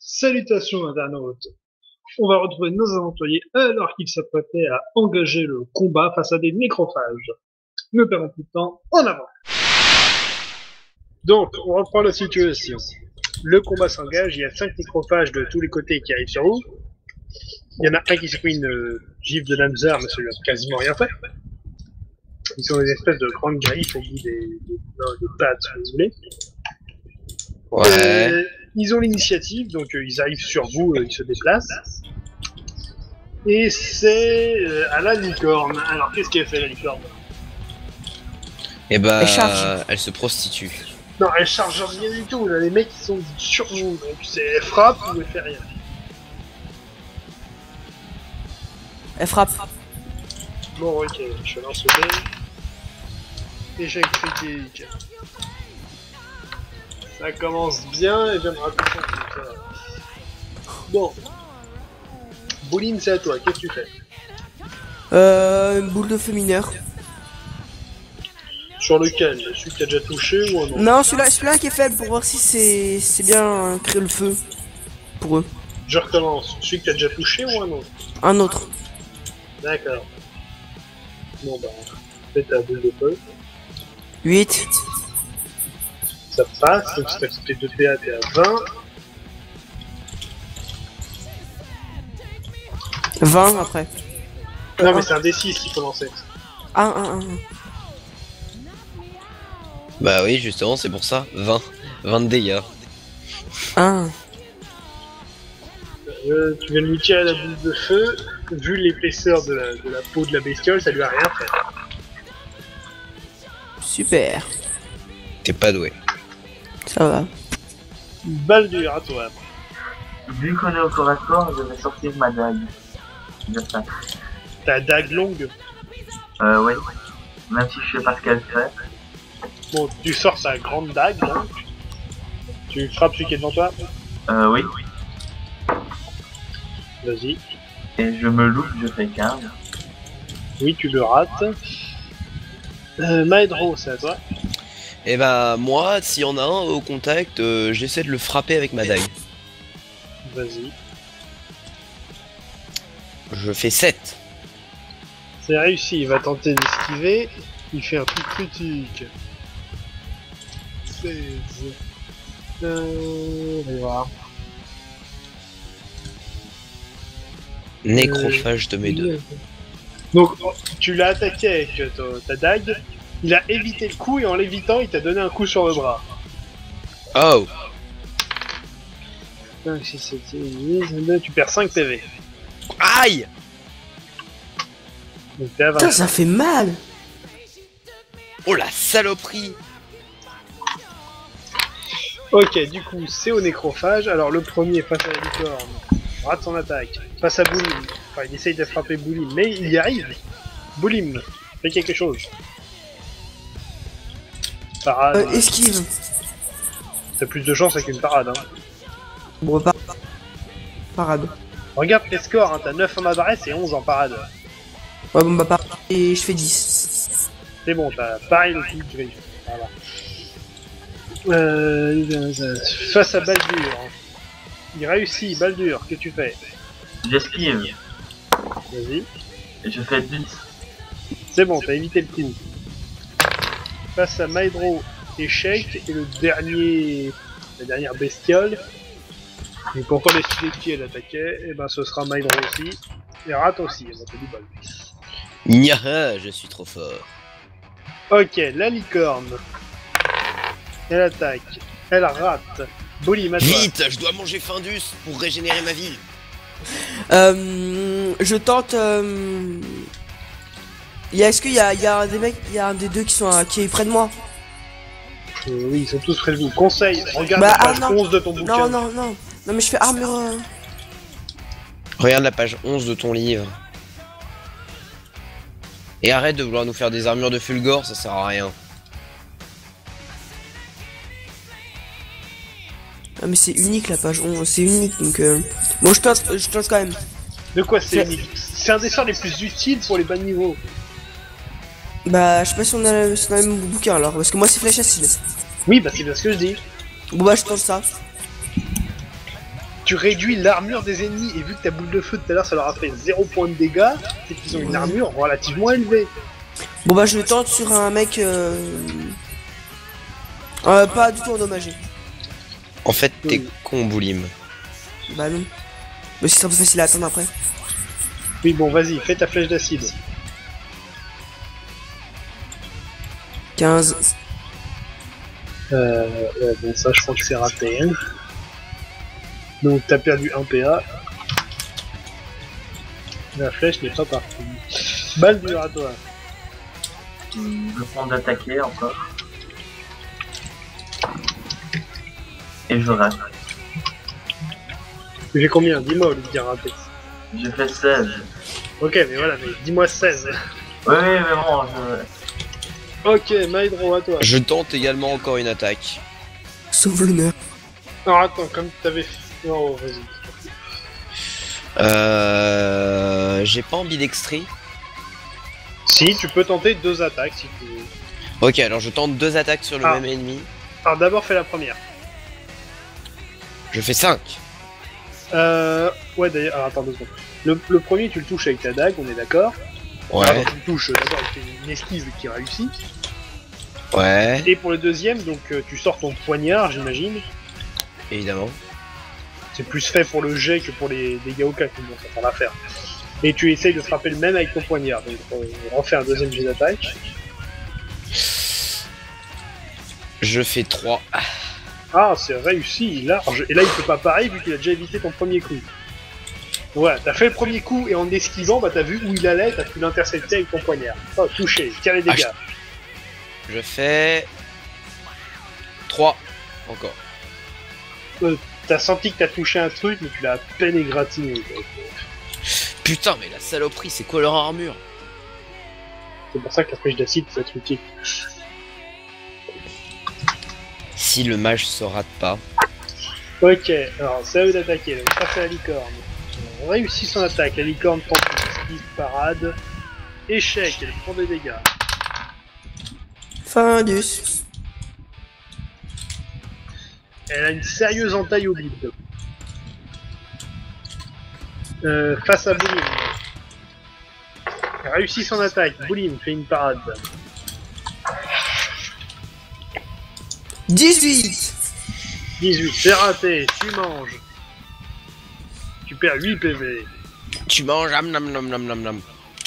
Salutations internautes. On va retrouver nos aventuriers alors qu'ils s'apprêtaient à engager le combat face à des nécrophages. Ne perdons plus de temps, en avant. Donc, on reprend la situation. Le combat s'engage, il y a 5 nécrophages de tous les côtés qui arrivent sur vous. Il y en a un qui s'est pris une gifle de Namzar, mais celui-là a quasiment rien fait. Ils sont des espèces de grandes griffes au bout des pattes, si vous voulez. Ouais. Ils ont l'initiative, donc ils arrivent sur vous, ils se déplacent. Et c'est à la licorne. Alors, qu'est-ce qu'elle fait, la licorne? Et bah, Elle elle se prostitue. Non, elle charge rien du tout. Là, les mecs, ils sont sur vous. Donc, elle frappe ou elle fait rien. Elle frappe. Bon, ok, je lance le dé. Échec critique. Ça commence bien et j'aimerais plus ça. Bon. Bouline, c'est à toi. Qu'est-ce que tu fais? Une boule de feu mineur. Sur lequel? Celui que t'as déjà touché ou un autre? Non, celui-là qui est faible pour voir si c'est bien créer le feu. Pour eux. Je recommence. Celui que t'as déjà touché ou un autre? Un autre. D'accord. Bon bah, fais ta boule de feu. 8. Ça passe, donc si t'as accepté 2 PA, t'es à 20. 20 après. Non mais c'est un D6 qu'il faut lancer. 1. Bah oui, justement, c'est pour ça. 20 de dégâts. 1. Tu viens de lui tirer la boule de feu. Vu l'épaisseur de la peau de la bestiole, ça lui a rien fait. Super. T'es pas doué. Ça va. Baldur, à toi. Vu qu'on est au corps à corps, je vais sortir ma dague. Déjà ça. Ta dague longue. Ouais. Même si je sais pas ce qu'elle fait. Bon, tu sors ta grande dague, donc. Tu frappes celui qui est devant toi. Oui. Vas-y. Et je me loupe, je fais 15. Oui, tu le rates. Maedro, c'est à toi. Et bah, moi, s'il y en a un au contact, j'essaie de le frapper avec ma dague. Vas-y. Je fais 7. C'est réussi, il va tenter d'esquiver. Il fait un coup critique. 16. On va voir. Nécrophage de mes deux. Donc, tu l'as attaqué avec ta dague. Il a évité le coup et en l'évitant, il t'a donné un coup sur le bras. Oh. 5, 6, 7, 8, tu perds 5 PV. Aïe. Donc t'es à 20. Putain, ça fait mal. Oh la saloperie. Ok, du coup, c'est au nécrophage. Alors, le premier, face à la licorne, rate son attaque. Face à Boulim, enfin, il essaye de frapper Boulim, mais il y arrive. Boulim, fais quelque chose. Parade. Esquive. T'as plus de chance avec une parade, hein. Bon, pas. Parade. Regarde tes scores, hein. T'as 9 en adresse et 11 en parade. Ouais, bon, bah, pas. Et je fais 10. C'est bon, t'as pareil le coup de griffe. Voilà. Face à Baldur. Il réussit, Baldur, qu'est-ce que tu fais? J'esquive. Vas-y. Et je fais 10. C'est bon, t'as évité le coup. Face à Maedro, échec, et la dernière bestiole. Et quand on décidé qui elle attaquait, et ben ce sera Maedro aussi. Et rate aussi, elle m'a fait du bol. Nya, je suis trop fort. Ok, la licorne. Elle attaque. Elle rate. Boulim, à toi. Vite, je dois manger Findus pour régénérer ma vie. Je tente. Est-ce qu'il y a un des mecs, il y a un des deux qui est près de moi? Oui, ils sont tous près de vous. Conseil, regarde Bah, la page non. 11 de ton bouquin. Non, mais je fais armure. Regarde la page 11 de ton livre. Et arrête de vouloir nous faire des armures de Fulgore, ça sert à rien. Ah, mais c'est unique la page 11, c'est unique donc. Bon, je tente quand même. De quoi c'est unique? C'est un des sorts les plus utiles pour les bas de niveau. Bah, je sais pas si on a le même bouquin alors, parce que moi c'est flèche acide. Oui, bah c'est bien ce que je dis. Bon, bah, je tente ça. tu réduis l'armure des ennemis, et vu que ta boule de feu tout à l'heure ça leur a fait 0 point de dégâts, c'est qu'ils ont une armure relativement élevée. Bon bah je vais tenter sur un mec pas du tout endommagé. En fait, t'es Oui. con, Boulim. Bah non. Mais c'est un peu facile à attendre après. Oui bon vas-y, fais ta flèche d'acide. 15. Bon ça je crois que c'est raté. Hein. Donc t'as perdu 1 PA. La flèche n'est pas partie. Balle dure à toi. Je prends d'attaquer encore. Et je rate. Tu fais combien? Dis-moi au lieu de dire raté. J'ai fait 16. Ok mais voilà, mais dis-moi 16. Oui, mais bon, Ok, Maedro à toi. Je tente également encore une attaque. Sauf l'honneur. Alors attends, comme t'avais fait... Oh vas-y. J'ai pas ambidextrie. Si, tu peux tenter 2 attaques si tu veux. Ok, alors je tente 2 attaques sur le Ah. même ennemi. Alors d'abord fais la première. Je fais 5. Ouais d'ailleurs, alors attends 2 secondes. Le premier tu le touches avec ta dague, on est d'accord. Ouais, Alors, tu le touches d'abord avec une esquive qui réussit. ouais, Et pour le deuxième, donc tu sors ton poignard j'imagine. évidemment. C'est plus fait pour le jet que pour les dégâts au cas, bon, ça prend l'affaire. Et tu essayes de frapper le même avec ton poignard, donc on refait un deuxième jet d'attaque. Je fais 3. Ah, c'est réussi, large. Et là, il peut pas pareil vu qu'il a déjà évité ton premier coup. Voilà, t'as fait le premier coup et en esquivant, bah t'as vu où il allait, t'as pu l'intercepter avec ton poignard. Oh, touché, tire les dégâts. Je fais 3. Encore. T'as senti que t'as touché un truc, mais tu l'as à peine égratigné. Quoi. Putain, mais la saloperie, c'est quoi leur armure? C'est pour ça que la flèche d'acide peut être utile. Si le mage se rate pas. Ok, alors c'est à eux d'attaquer, donc ça c'est la licorne. On réussit son attaque, la licorne prend une esquive parade. Échec, elle prend des dégâts. Findus. Elle a une sérieuse entaille au bide. Face à Boulim. Elle réussit son attaque, Boulim fait une parade. 18. 18, c'est raté, tu manges. Tu perds 8 PV. Tu manges, nam nam nam nam nam.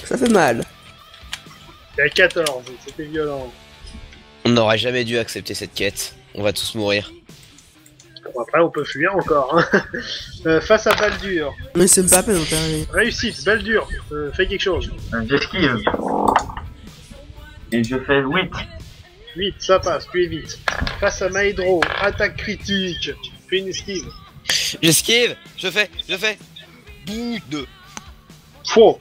Ça fait mal. T'es à 14, c'était violent. On n'aurait jamais dû accepter cette quête. On va tous mourir. Bon, après on peut fuir encore. Hein. Face à Baldur. Mais c'est pas la peine d'en parler. Réussite, Baldur, fais quelque chose. j'esquive. Et je fais 8. 8, ça passe, tu évites. Face à Maedro, attaque critique. Fais une esquive. J'esquive. Je fais. Bout de. Faux.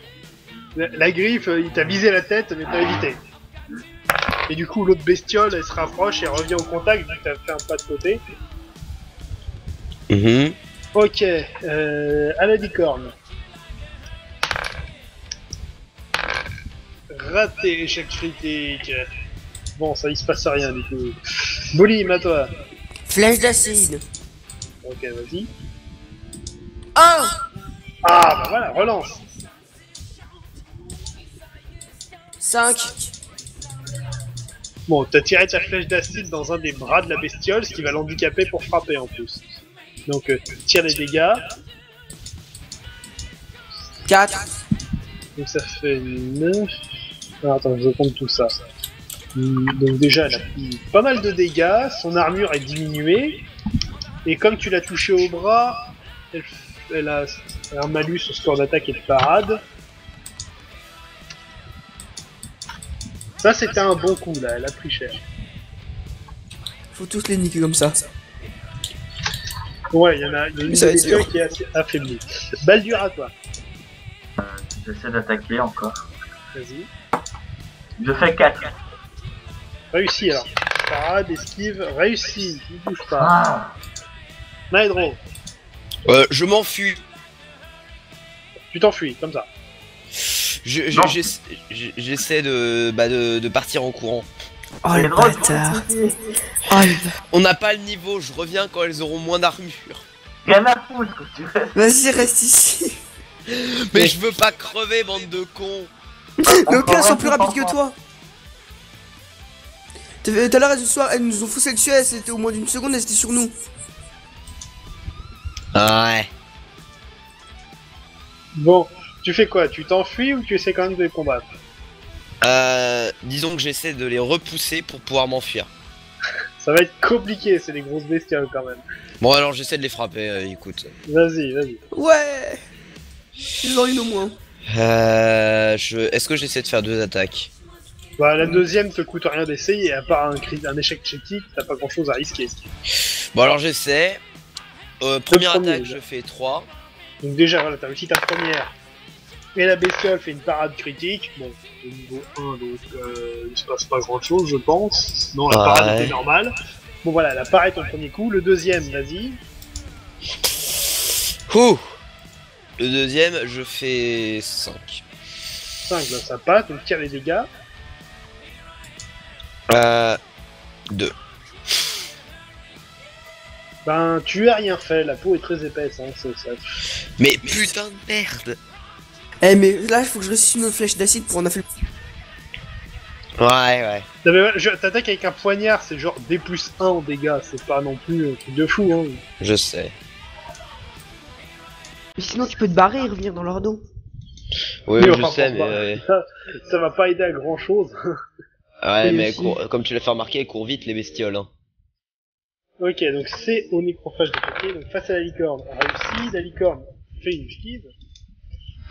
La griffe, il t'a visé la tête, mais t'as évité. Et du coup, l'autre bestiole, elle se rapproche et revient au contact, vu que t'as fait un pas de côté. Ok, à la licorne. Raté, échec critique. Bon, ça il se passe rien du coup. Boulim, à toi. Flèche d'acide. Ok, vas-y. 1. Ah, bah voilà, relance. 5. Bon, t'as tiré ta flèche d'acide dans un des bras de la bestiole, ce qui va l'handicaper pour frapper en plus. Donc, tire les dégâts. 4. Donc ça fait 9. Ah, attends, je compte tout ça. Donc déjà, elle a pris pas mal de dégâts, son armure est diminuée, et comme tu l'as touché au bras, elle a un malus au score d'attaque et de parade. Ça c'était un bon coup là, elle a pris cher. Faut tous les niquer comme ça. Ouais, il y en a une Ça va être bestiole dur. qui est assez affaiblie. Baldur à toi. J'essaie d'attaquer encore. Vas-y. Je fais 4. Réussi alors. Parade, esquive, réussi. Ne bouge pas. Ah, Maedro, Je m'enfuis. tu t'enfuis, comme ça. Non. J'essaie de partir en courant. Oh c'est le drôle. bâtard. Oh le On n'a pas le niveau, je reviens quand elles auront moins d'armure. Rien à foutre, tu restes. Vas-y, reste ici. Mais je veux pas crever, bande de cons. Mais au pire, elles sont plus rapides que toi. Tout à l'heure, ce soir, elles nous ont foussé dessus, c'était au moins d'une seconde, elles étaient sur nous. Ouais. Bon, tu fais quoi? Tu t'enfuis ou tu essaies quand même de les combattre? Disons que j'essaie de les repousser pour pouvoir m'enfuir. Ça va être compliqué, c'est des grosses bestioles quand même. Bon alors j'essaie de les frapper, écoute. Vas-y, vas-y. Ouais. Ils ont une au moins. Est-ce que j'essaie de faire 2 attaques? Bah, la deuxième te coûte rien d'essayer, à part un échec critique, t'as pas grand chose à risquer. Bon alors j'essaie. Première premier, attaque, déjà. je fais 3. Donc déjà, voilà, t'as réussi ta première. Et la bestiole fait une parade critique. Bon, au niveau 1, donc il se passe pas grand chose, je pense. Non, la parade était normale. Bon voilà, elle apparaît ton premier coup. Le deuxième, vas-y. Ouh. Le deuxième, je fais 5. 5, là, ça passe, donc tire les dégâts. 2. Ben, tu as rien fait, la peau est très épaisse, hein, c'est ça. Mais putain de merde. Eh, mais là, il faut que je réussisse une flèche d'acide pour en affaiblir. Ouais. Non, mais t'attaques avec un poignard, c'est genre D plus 1 en dégâts, c'est pas non plus un truc de fou, hein. Je sais. Mais sinon, tu peux te barrer et revenir dans leur dos. Oui, Mais je enfin, sais, bon, mais... ça va pas aider à grand chose. Ouais, Et mais aussi- comme tu l'as fait remarquer, elles courent vite les bestioles. Hein. Ok, donc c'est au nécrophage de papier, donc face à la licorne, on réussit, la licorne fait une esquive.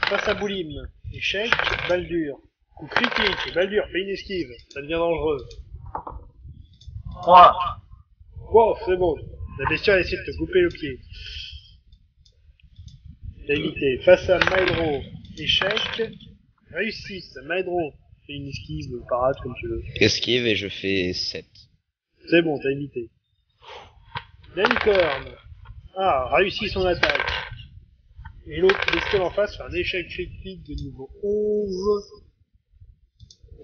Face à Boulim, échec, balle dure. Coup critique, balle dure, fait une esquive, ça devient dangereux. 3. Wow, c'est bon. La bestiole essaie de te couper le pied. T'as évité. Face à Maedro, échec, réussite, Maedro fait une esquive, parade comme tu veux. Esquive et je fais 7. C'est bon, t'as évité. La licorne. Ah, réussit son attaque. Et l'autre bestiole en face fait un échec critique de niveau 11.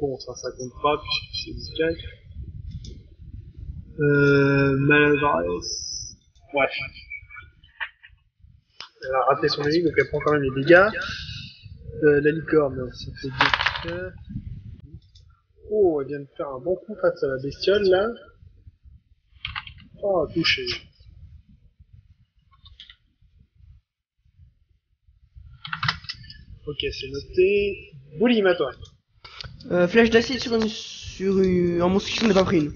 Bon, ça compte pas puisque c'est discret. Maladresse. Bref. Elle a raté son ennemi, donc elle prend quand même les dégâts. La licorne, ça fait 10. Oh, elle vient de faire un bon coup face à la bestiole, là. Oh, touché. Ok, c'est noté. Boulim, à toi. Flèche d'acide sur un monstre qui n'en a pas pris une.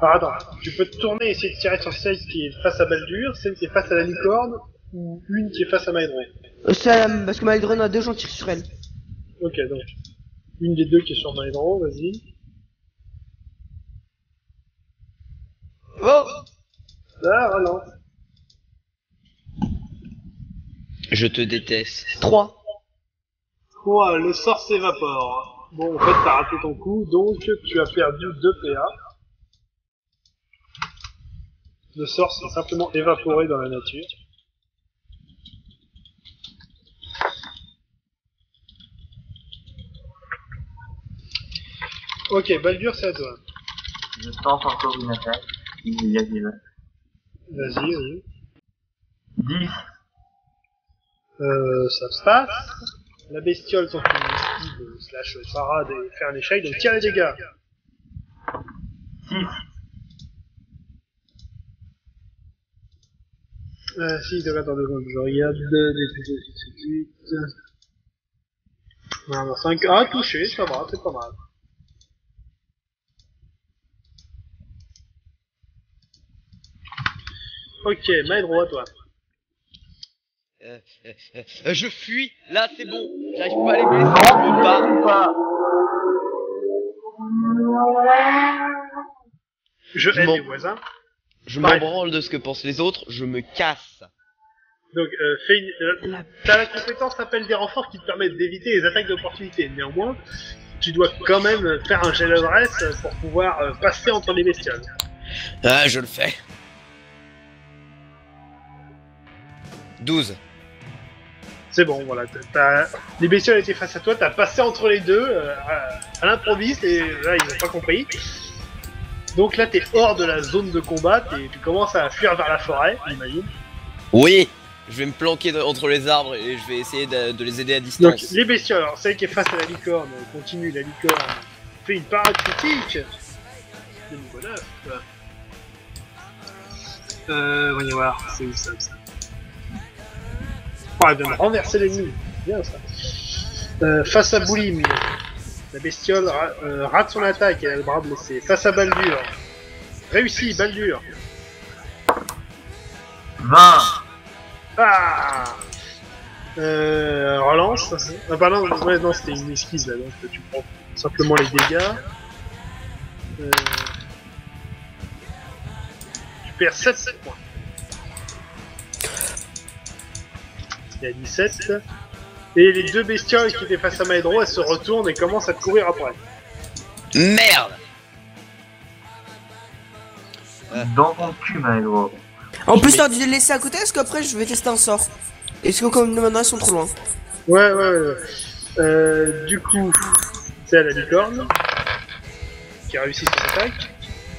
Alors attends, tu peux te tourner et essayer de tirer sur celle qui est face à Baldur, celle qui est face à la licorne, ou une qui est face à Maedron. Parce que Maedron a 2 gens tirent sur elle. Ok, donc. Une des deux qui est sur Maedron, vas-y. Oh. Ah, voilà. Je te déteste. 3. Oh, le sort s'évapore. Bon, en fait, t'as raté ton coup, donc tu as perdu 2 PA. Le sort s'est simplement évaporé dans la nature. Ok, Baldur, c'est à toi. Je tente encore une attaque. Il y a des... Vas-y, vas-y. 10. Ça se passe. La bestiole tente une esquive slash parade et fait un échec, donc tire les dégâts. 6. Si, donc attends 2 secondes, je regarde. Des 8. Non, 5. Ah, touché, ça va, c'est pas mal. Ok, Maedro, à toi. Je fuis. Là, c'est bon. J'arrive pas à les blesser. Je me barre. Pas. Je Je aide m'en- les voisins. Je m'en Pareil. branle de ce que pensent les autres. Je me casse. Donc, t'as la compétence appel des renforts qui te permettent d'éviter les attaques d'opportunité. Néanmoins, tu dois quand même faire un jet d'adresse pour pouvoir passer entre les bestioles. Ah, je le fais. 12. C'est bon, voilà. Les bestioles étaient face à toi, t'as passé entre les deux à l'improviste et là ils ont pas compris. Donc là t'es hors de la zone de combat et tu commences à fuir vers la forêt, j'imagine. Oui, je vais me planquer entre les arbres et je vais essayer de les aider à Donc, distance. les bestioles, alors celle qui est face à la licorne, continue, la licorne fait une parade critique. De niveau 9. Voyons voir, c'est où ça. Ah, elle vient de renverser l'ennemi. Bien ça. Face à Boulim, la bestiole rate son attaque, elle a le bras blessé. Face à Baldur, réussi, Baldur. 20. Ah relance. Ah bah non, ouais, non c'était une esquisse là, donc tu prends simplement les dégâts. Tu perds 7 points. Il y a 17. Et les deux bestioles qui étaient face à Maedro, elles se retournent et commencent à te courir après. Merde! Dans ton cul, Maëlo. En plus, t'as dû les laisser à côté, parce qu'après, je vais tester un sort. Est-ce que comme maintenant, ils sont trop loin? Ouais. Du coup, c'est à la licorne qui a réussi son attaque.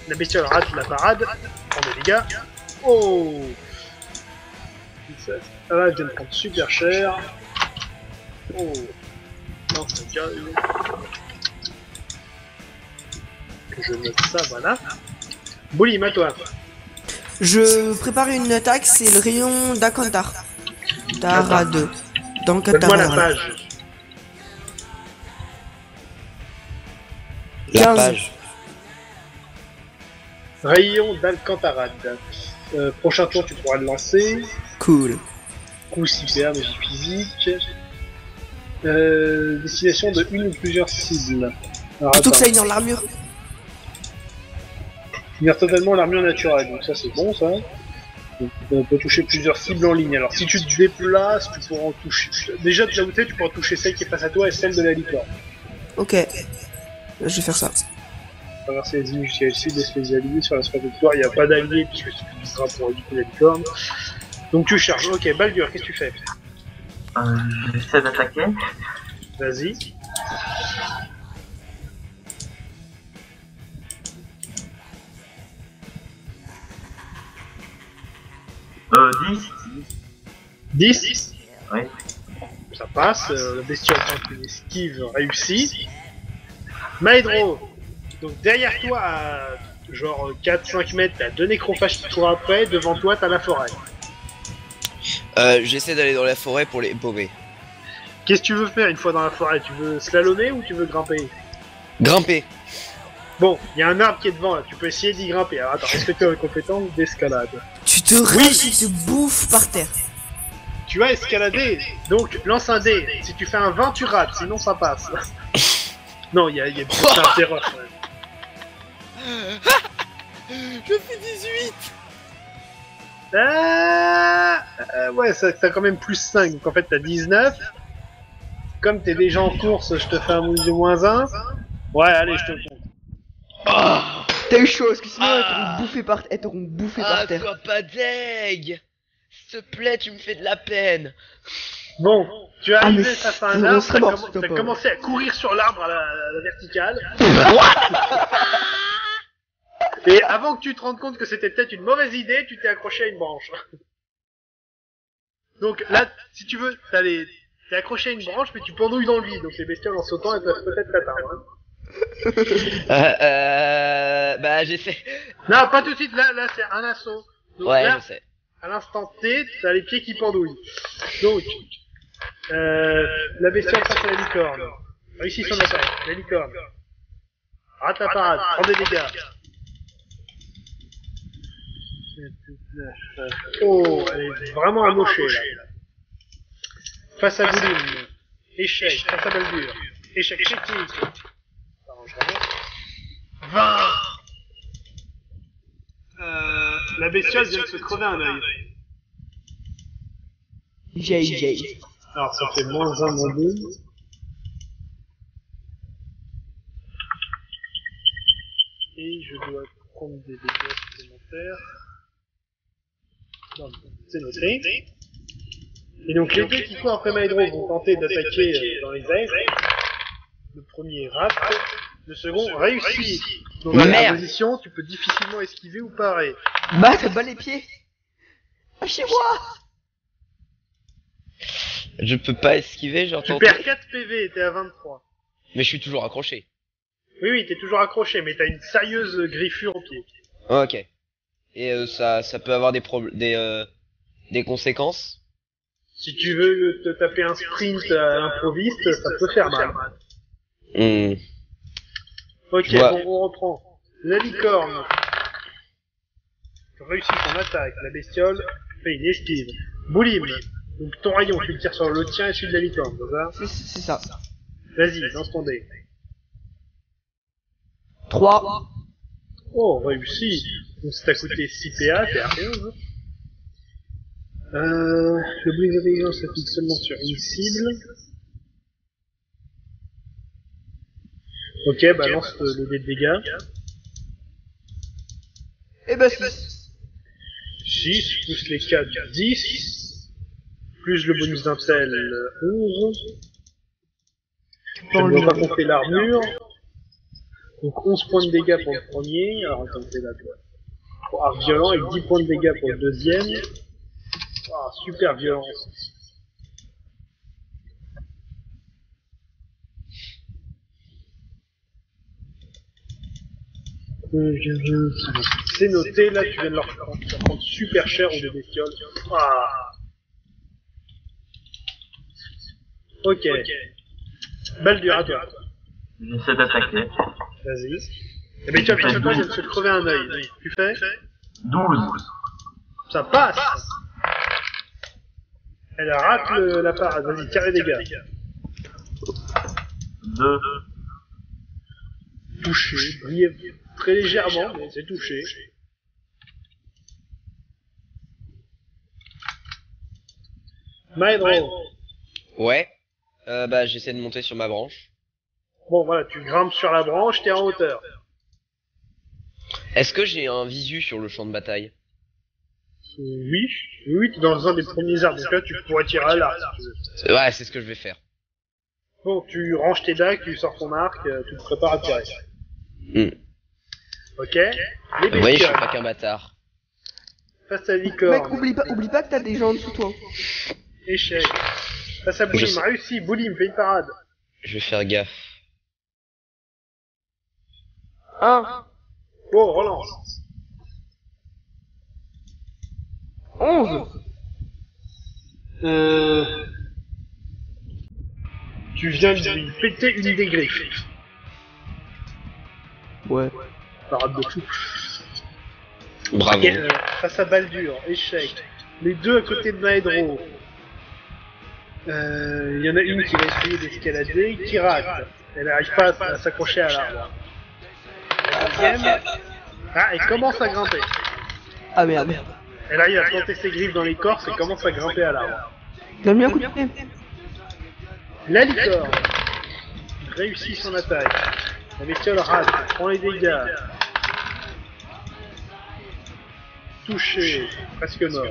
La bestiole rate la parade, prend des dégâts. Oh! Ah là, je viens de prendre super cher. Oh! Non, c'est déjà que je note ça, voilà. Boulim, à toi. Je prépare une attaque, c'est le rayon d'Akantar. Tara 2. Donc, Donne-moi la Tara. page. La 15. page. Rayon d'Alcantarad. Prochain tour, tu pourras le lancer. Cool. Coup cyber, magie physique. Destination de une ou plusieurs cibles. Alors, Plutôt que ça attends. aille dans l'armure. Finir totalement l'armure naturelle, donc ça c'est bon ça. Donc, on peut toucher plusieurs cibles en ligne. Alors si tu te déplaces, tu pourras en toucher. Déjà de là où t'es, tu pourras toucher celle qui est face à toi et celle de la licorne. Ok. Je vais faire ça. Traverser les ennemis jusqu'à ici, laisser les alliés sur la trajectoire. Il n'y a pas d'alliés puisque tu utiliseras pour éviter la licorne. Donc tu charges. Ok, Baldur, qu'est-ce que tu fais? J'essaie d'attaquer. Vas-y. Euh, 10. 10. Oui. Ça passe. La bestiole tente une esquive réussie. Maedro. Donc derrière toi, à genre 4-5 mètres, t'as deux nécrophages qui courent après. Devant toi, t'as la forêt. J'essaie d'aller dans la forêt pour les paumer. Qu'est-ce que tu veux faire une fois dans la forêt? Tu veux slalomer ou tu veux grimper? Grimper. Bon, il y a un arbre qui est devant là, tu peux essayer d'y grimper. Alors attends, est-ce que tu as une compétence d'escalade? Tu te rêches et te bouffes par terre. Tu as escaladé, donc lance un dé. Si tu fais un 20, tu rates, sinon ça passe. Non, il y a putain de terreur quand même. Je fais 18. Ouais, t'as quand même plus 5, donc en fait t'as 19. Comme t'es déjà en course, je te fais un moins 1. Ouais, allez, je te le compte. T'as eu chaud, parce que sinon Ah. elles t'auront bouffé par terre. Sois pas deg. S'il te plaît, tu me fais de la peine. Bon, tu es Ah, arrivé mais face à un on arbre, serait mort, s'il te t'as plaît. commencé à courir sur l'arbre à la verticale. Et avant que tu te rendes compte que c'était peut-être une mauvaise idée, tu t'es accroché à une branche. Donc là, si tu veux, t'es accroché à une branche, mais tu pendouilles dans le vide. Donc les bestioles en sautant, elles peuvent peut-être t'atteindre. Hein. Bah j'essaie. Non, pas tout de suite, là c'est un assaut. Donc Ouais, là, je sais. à l'instant T, t'as les pieds qui pendouillent. Donc, la bestiole face à la licorne. Réussit son attaque, la licorne. Rate la parade, prends des dégâts. Oh, elle est vraiment amochée là. Face à Boulim, échec, face à Baldur, échec critique. Ça arrange rien. 20. La bestiole vient de se crever un œil. J'ai. Alors ça fait moins 1, moins 2. Et je dois prendre des dégâts supplémentaires. Non, c'est noté. Et donc les deux qui courent après Maedro vont tenter d'attaquer dans les airs. Le premier rate, le second réussit. Donc dans la Merde. position, tu peux difficilement esquiver ou parer. Bah, t'as pas les pieds. Ah, chez moi. Je peux pas esquiver, Tu j'entends. perds 4 PV et t'es à 23. Mais je suis toujours accroché. Oui, oui, t'es toujours accroché, mais t'as une sérieuse griffure au pied. Ok. Et ça peut avoir des conséquences. Si tu veux te taper un sprint à l'improviste, ça peut faire mal. Hmm. Ok, Je vois. bon, on reprend. La licorne réussit son attaque. La bestiole fait une esquive. Boulim. Donc ton rayon, tu le tires sur le tien et celui de la licorne, c'est ça? C'est ça. Vas-y, lance ton dé. 3. Oh, réussi. Donc ça t'a coûté 6 PA, t'es à 15. Le brise d'intelligence s'applique seulement sur une cible. Ok, bah lance le dé de dégâts. Et bah 6. 6, plus les 4, 10. Plus le bonus d'intel, 11. Je ne dois pas compter l'armure. Donc 11 points de dégâts pour le premier. Alors attends, c'est là, toi. Pour arc violent et 10 points de dégâts pour le deuxième. Ah, super violence. C'est noté, là tu viens de leur prendre super cher aux deux bestioles. Ah. Ok. Baldur, à toi. J'essaie d'attaquer. Vas-y. Eh ben tu vois, toi, je viens de se crever un œil. Oui. Tu fais 12. Ça passe. Elle rate la parade. Vas-y, tire les dégâts. 2. Touché. Très légèrement, mais c'est touché. Maedro. Ouais. Bah j'essaie de monter sur ma branche. Bon voilà, tu grimpes sur la branche, t'es en hauteur. Est-ce que j'ai un visu sur le champ de bataille? Oui, oui, t'es dans un des premiers arbres, donc là tu pourrais tirer à l'arc si tu veux. Ouais, c'est ce que je vais faire. Bon, tu ranges tes dagues, tu sors ton arc, tu te prépares à tirer. Hmm. Ok. Les Vous voyez, je suis bestioles. pas qu'un bâtard. Face à Mec, licorne. oublie pas que t'as des gens en dessous de toi. Échec. Face à Je Boulim, sais. réussi. Boulim, fais une parade. Je vais faire gaffe. 1. Oh, relance. 11. Tu viens de lui péter une des griffes. Ouais. Parade de fou. Bravo. Ok, face à Baldur, échec. Les deux à côté de Maedro. Il y en a une qui va essayer d'escalader, qui rate. Elle n'arrive pas à s'accrocher à l'arbre. La deuxième... Ah, elle commence à grimper. Ah merde. Elle arrive à planter ses griffes dans l'écorce et commence à grimper à l'arbre. Donne-lui un coup de pied. La licorne réussit son attaque. La bestiole rate, prend les dégâts. Touché, presque mort.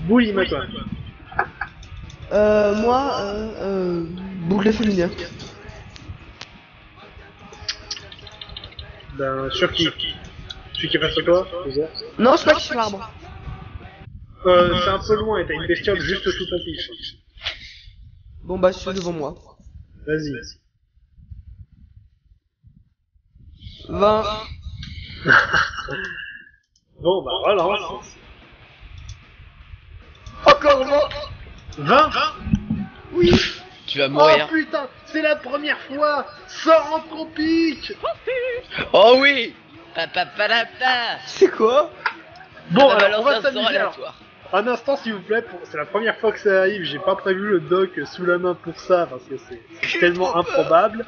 Boulim à toi. Boucle féminin. Ben, sur qui? Celui qui est face à toi? Non, c'est pas qui sur l'arbre. C'est un peu loin et t'as une bestiole juste sous ton piche. Bon bah, c'est devant moi. Vas-y. 20. Bon, bah relance. Encore 20. 20. Oui. Tu vas Oh mourir. putain, c'est la première fois. Sors en tropique. Oh oui. Pa. C'est quoi? Bon, Ça va alors on va balancer un sort s'amuser. Alors, aléatoire. un instant s'il vous plaît, c'est la première fois que ça arrive, j'ai pas prévu le doc sous la main pour ça, parce que c'est tellement improbable.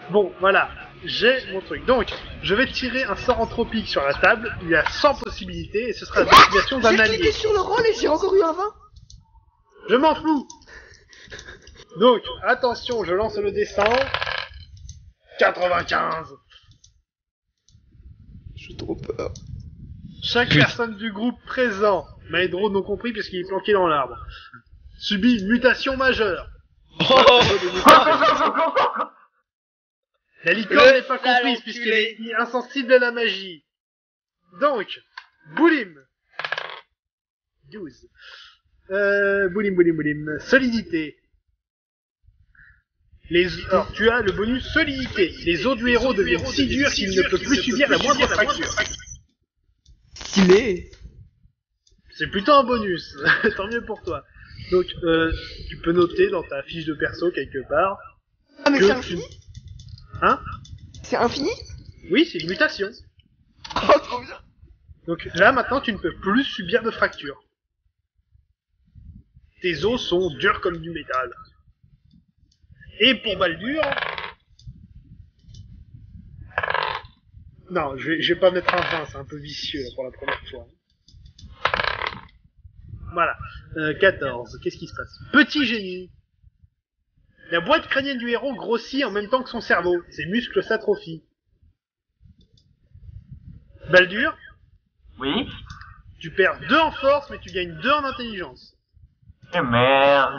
Bon, voilà, j'ai mon truc. Donc, je vais tirer un sort anthropique sur la table, il y a 100 possibilités, et ce sera l'activation d'un J'ai allié. cliqué sur le rôle et j'ai encore eu un 20. Je m'en fous. Donc, attention, je lance le dessin. 95. J'ai trop peur. Chaque personne du groupe présent, Maedro non compris parce qu'il est planqué dans l'arbre, subit une mutation majeure. Oh. La licorne Le n'est pas sale comprise enculé. puisqu'elle est insensible à la magie. Donc, Boulim, 12. Boulim, boulim, boulim. Solidité. Alors, tu as le bonus solidité. Les os du héros deviennent si durs qu'il ne peut plus subir la moindre fracture. Stylé. C'est plutôt un bonus. Tant mieux pour toi. Donc, tu peux noter dans ta fiche de perso quelque part. Ah, mais que c'est infini? Hein? C'est infini? Oui, c'est une mutation. Oh, trop bien. Donc là, maintenant, tu ne peux plus subir de fracture. Tes os sont durs comme du métal. Et pour Baldur... Non, je vais pas mettre un 20, c'est un peu vicieux là, pour la première fois. Voilà. 14, qu'est-ce qui se passe? Petit génie. La boîte crânienne du héros grossit en même temps que son cerveau. Ses muscles s'atrophient. Baldur, Oui? tu perds 2 en force, mais tu gagnes 2 en intelligence. Eh merde.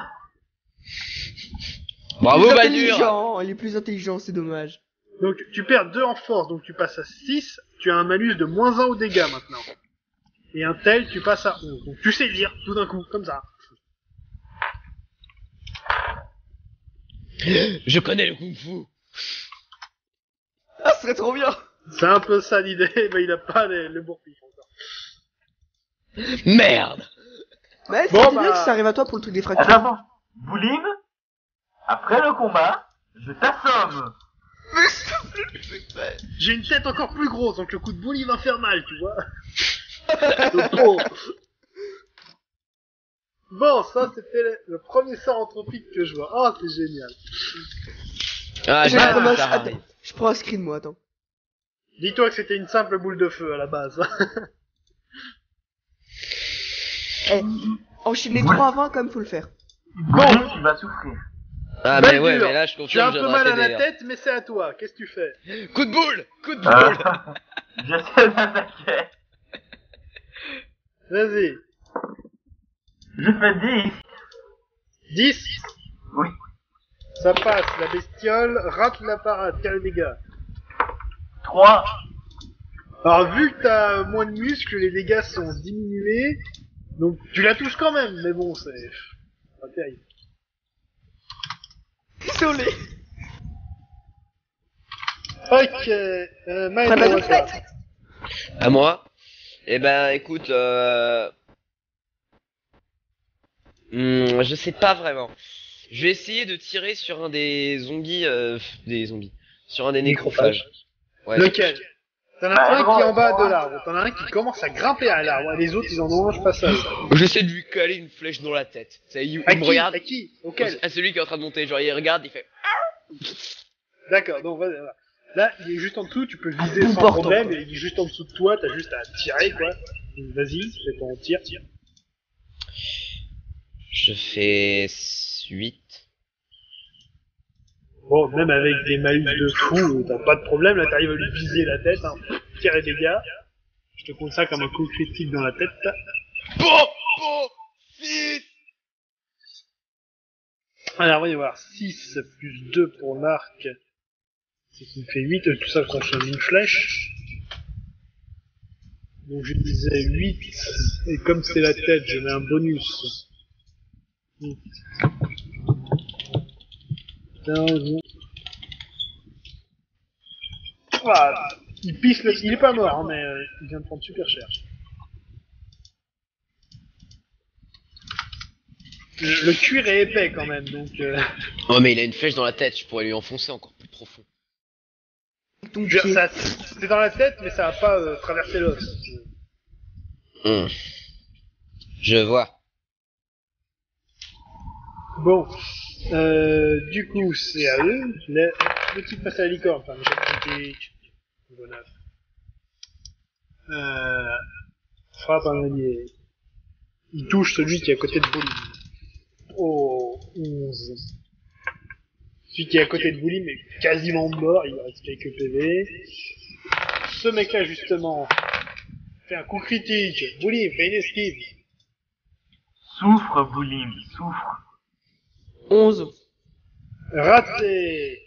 Bravo Plus Baldur. intelligent, il est plus intelligent, c'est dommage. Donc tu perds 2 en force, donc tu passes à 6, tu as un malus de -1 aux dégâts maintenant. Et un tel, tu passes à 11. Donc tu sais lire, tout d'un coup, comme ça. Je connais le kung-fu. Ah, ce serait trop bien. C'est un peu ça l'idée, mais il a pas le bourpif encore. Merde. Mais c'est Bon, bien que ça arrive à toi pour le truc des fractures. Attends, Boulim, après le combat, je t'assomme. J'ai une tête encore plus grosse, donc le coup de boule il va faire mal, tu vois. Le pro. Bon, ça c'était le premier sort anthropique que je vois. Oh, c'est génial. Ah, Je j'ai prends un- ça attends, arrive. je prends un screen, moi, attends. Dis-toi que c'était une simple boule de feu à la base. Eh, enchaîner 3 à 20, comme faut le faire. Boulim, tu vas souffrir. Ah mais Baldur, ouais, mais là je tu as confirme, un je peu viendrai mal à la t'aider, hein. tête, mais c'est à toi. Qu'est-ce que tu fais? Coup de boule. Coup de boule. J'essaie d'attaquer. Vas-y. Je fais 10. 10. Oui. Ça passe, la bestiole rate la parade, quel dégâts. 3. Alors vu que t'as moins de muscles, les dégâts sont diminués, donc tu la touches quand même, mais bon, c'est pas terrible. Désolé. Ok, Maël, Prends on la va faire. tête. À moi. Eh ben écoute, je sais pas vraiment. Je vais essayer de tirer sur un des zombies, sur un des nécrophages. Ouais. Lequel? T'en as Bah, un bon, qui est en bas bon. de l'arbre, t'en as un qui commence à grimper à l'arbre, et les autres ils en ont un, je passe à eux. J'essaie de lui caler une flèche dans la tête. Ça, il À me qui? regarde. À qui? Auquel? À celui qui est en train de monter. Genre il regarde, il fait. D'accord, donc voilà. Là, il est juste en dessous, tu peux viser Tout sans portant, problème, quoi. et il est juste en dessous de toi, t'as juste à tirer, quoi. Donc, vas-y, fais ton tir. Je fais 8. Bon, même avec des malus de fou, t'as pas de problème, là t'arrives à lui viser la tête, hein. Tir et dégâts. Je te compte ça comme un coup critique dans la tête. Bon, 6. Alors, voyons voir, 6 plus 2 pour l'arc, c'est qui me fait 8, tout ça consomme une flèche. Donc je disais 8, et comme c'est la tête, je mets un bonus. 8. 15. Ah, il pisse il est pas mort, hein, mais il vient de prendre super cher. Le cuir est épais quand même, donc... Oh mais il a une flèche dans la tête. Je pourrais lui enfoncer encore plus profond. Ton Je veux pied. dire, c'est dans la tête, mais ça va pas traverser l'os. Je vois. Bon, du coup, c'est à eux. Le type passe à la licorne, enfin, l'échec critique. Bon œuf. Frappe un allié. Il touche celui qui est à côté de Boulim. Oh, 11. Celui qui est à côté de Boulim est quasiment mort, il lui reste quelques PV. Ce mec-là, justement, fait un coup critique. Boulim, fait une esquive. Souffre, Boulim, souffre. 11. Raté.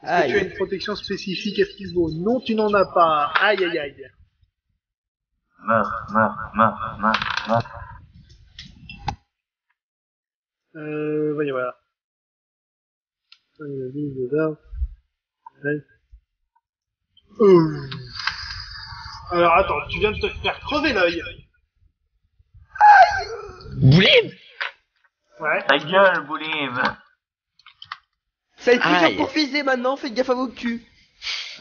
Est-ce que tu as Aïe. une protection spécifique à ce niveau? Non, tu n'en as pas. Aïe aïe aïe. Meurs. Alors attends, tu viens de te faire crever l'œil. Boulim. Ouais. Ta gueule, Boulim. Ça va être plus Aïe. dur pour viser maintenant, faites gaffe à vos culs.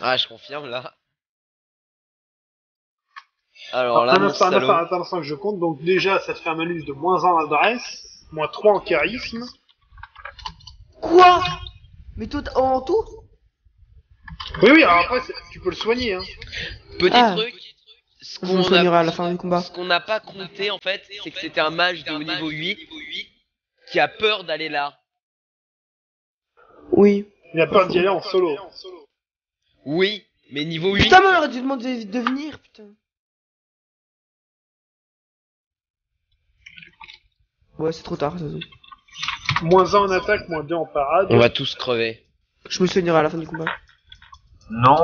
Ah, je confirme là. Alors là, mon Attends salaud. un instant que je compte. Donc déjà, ça te fait un malus de -1 en adresse, -3 en charisme. Quoi? Mais tout en tout? Oui, alors après, tu peux le soigner, hein. Petit Ah. truc. Ce Je me soignerai à la fin du combat. Ce qu'on n'a pas compté en fait, c'est que c'était un mage de haut niveau 8 qui a peur d'aller là. Oui. Il a peur d'y aller en solo. Oui, mais niveau 8. Putain, mais on aurait dû demander de venir, putain. Ouais, c'est trop tard, ça. -1 en attaque, -2 en parade. On va tous crever. Je me soignerai à la fin du combat. Non,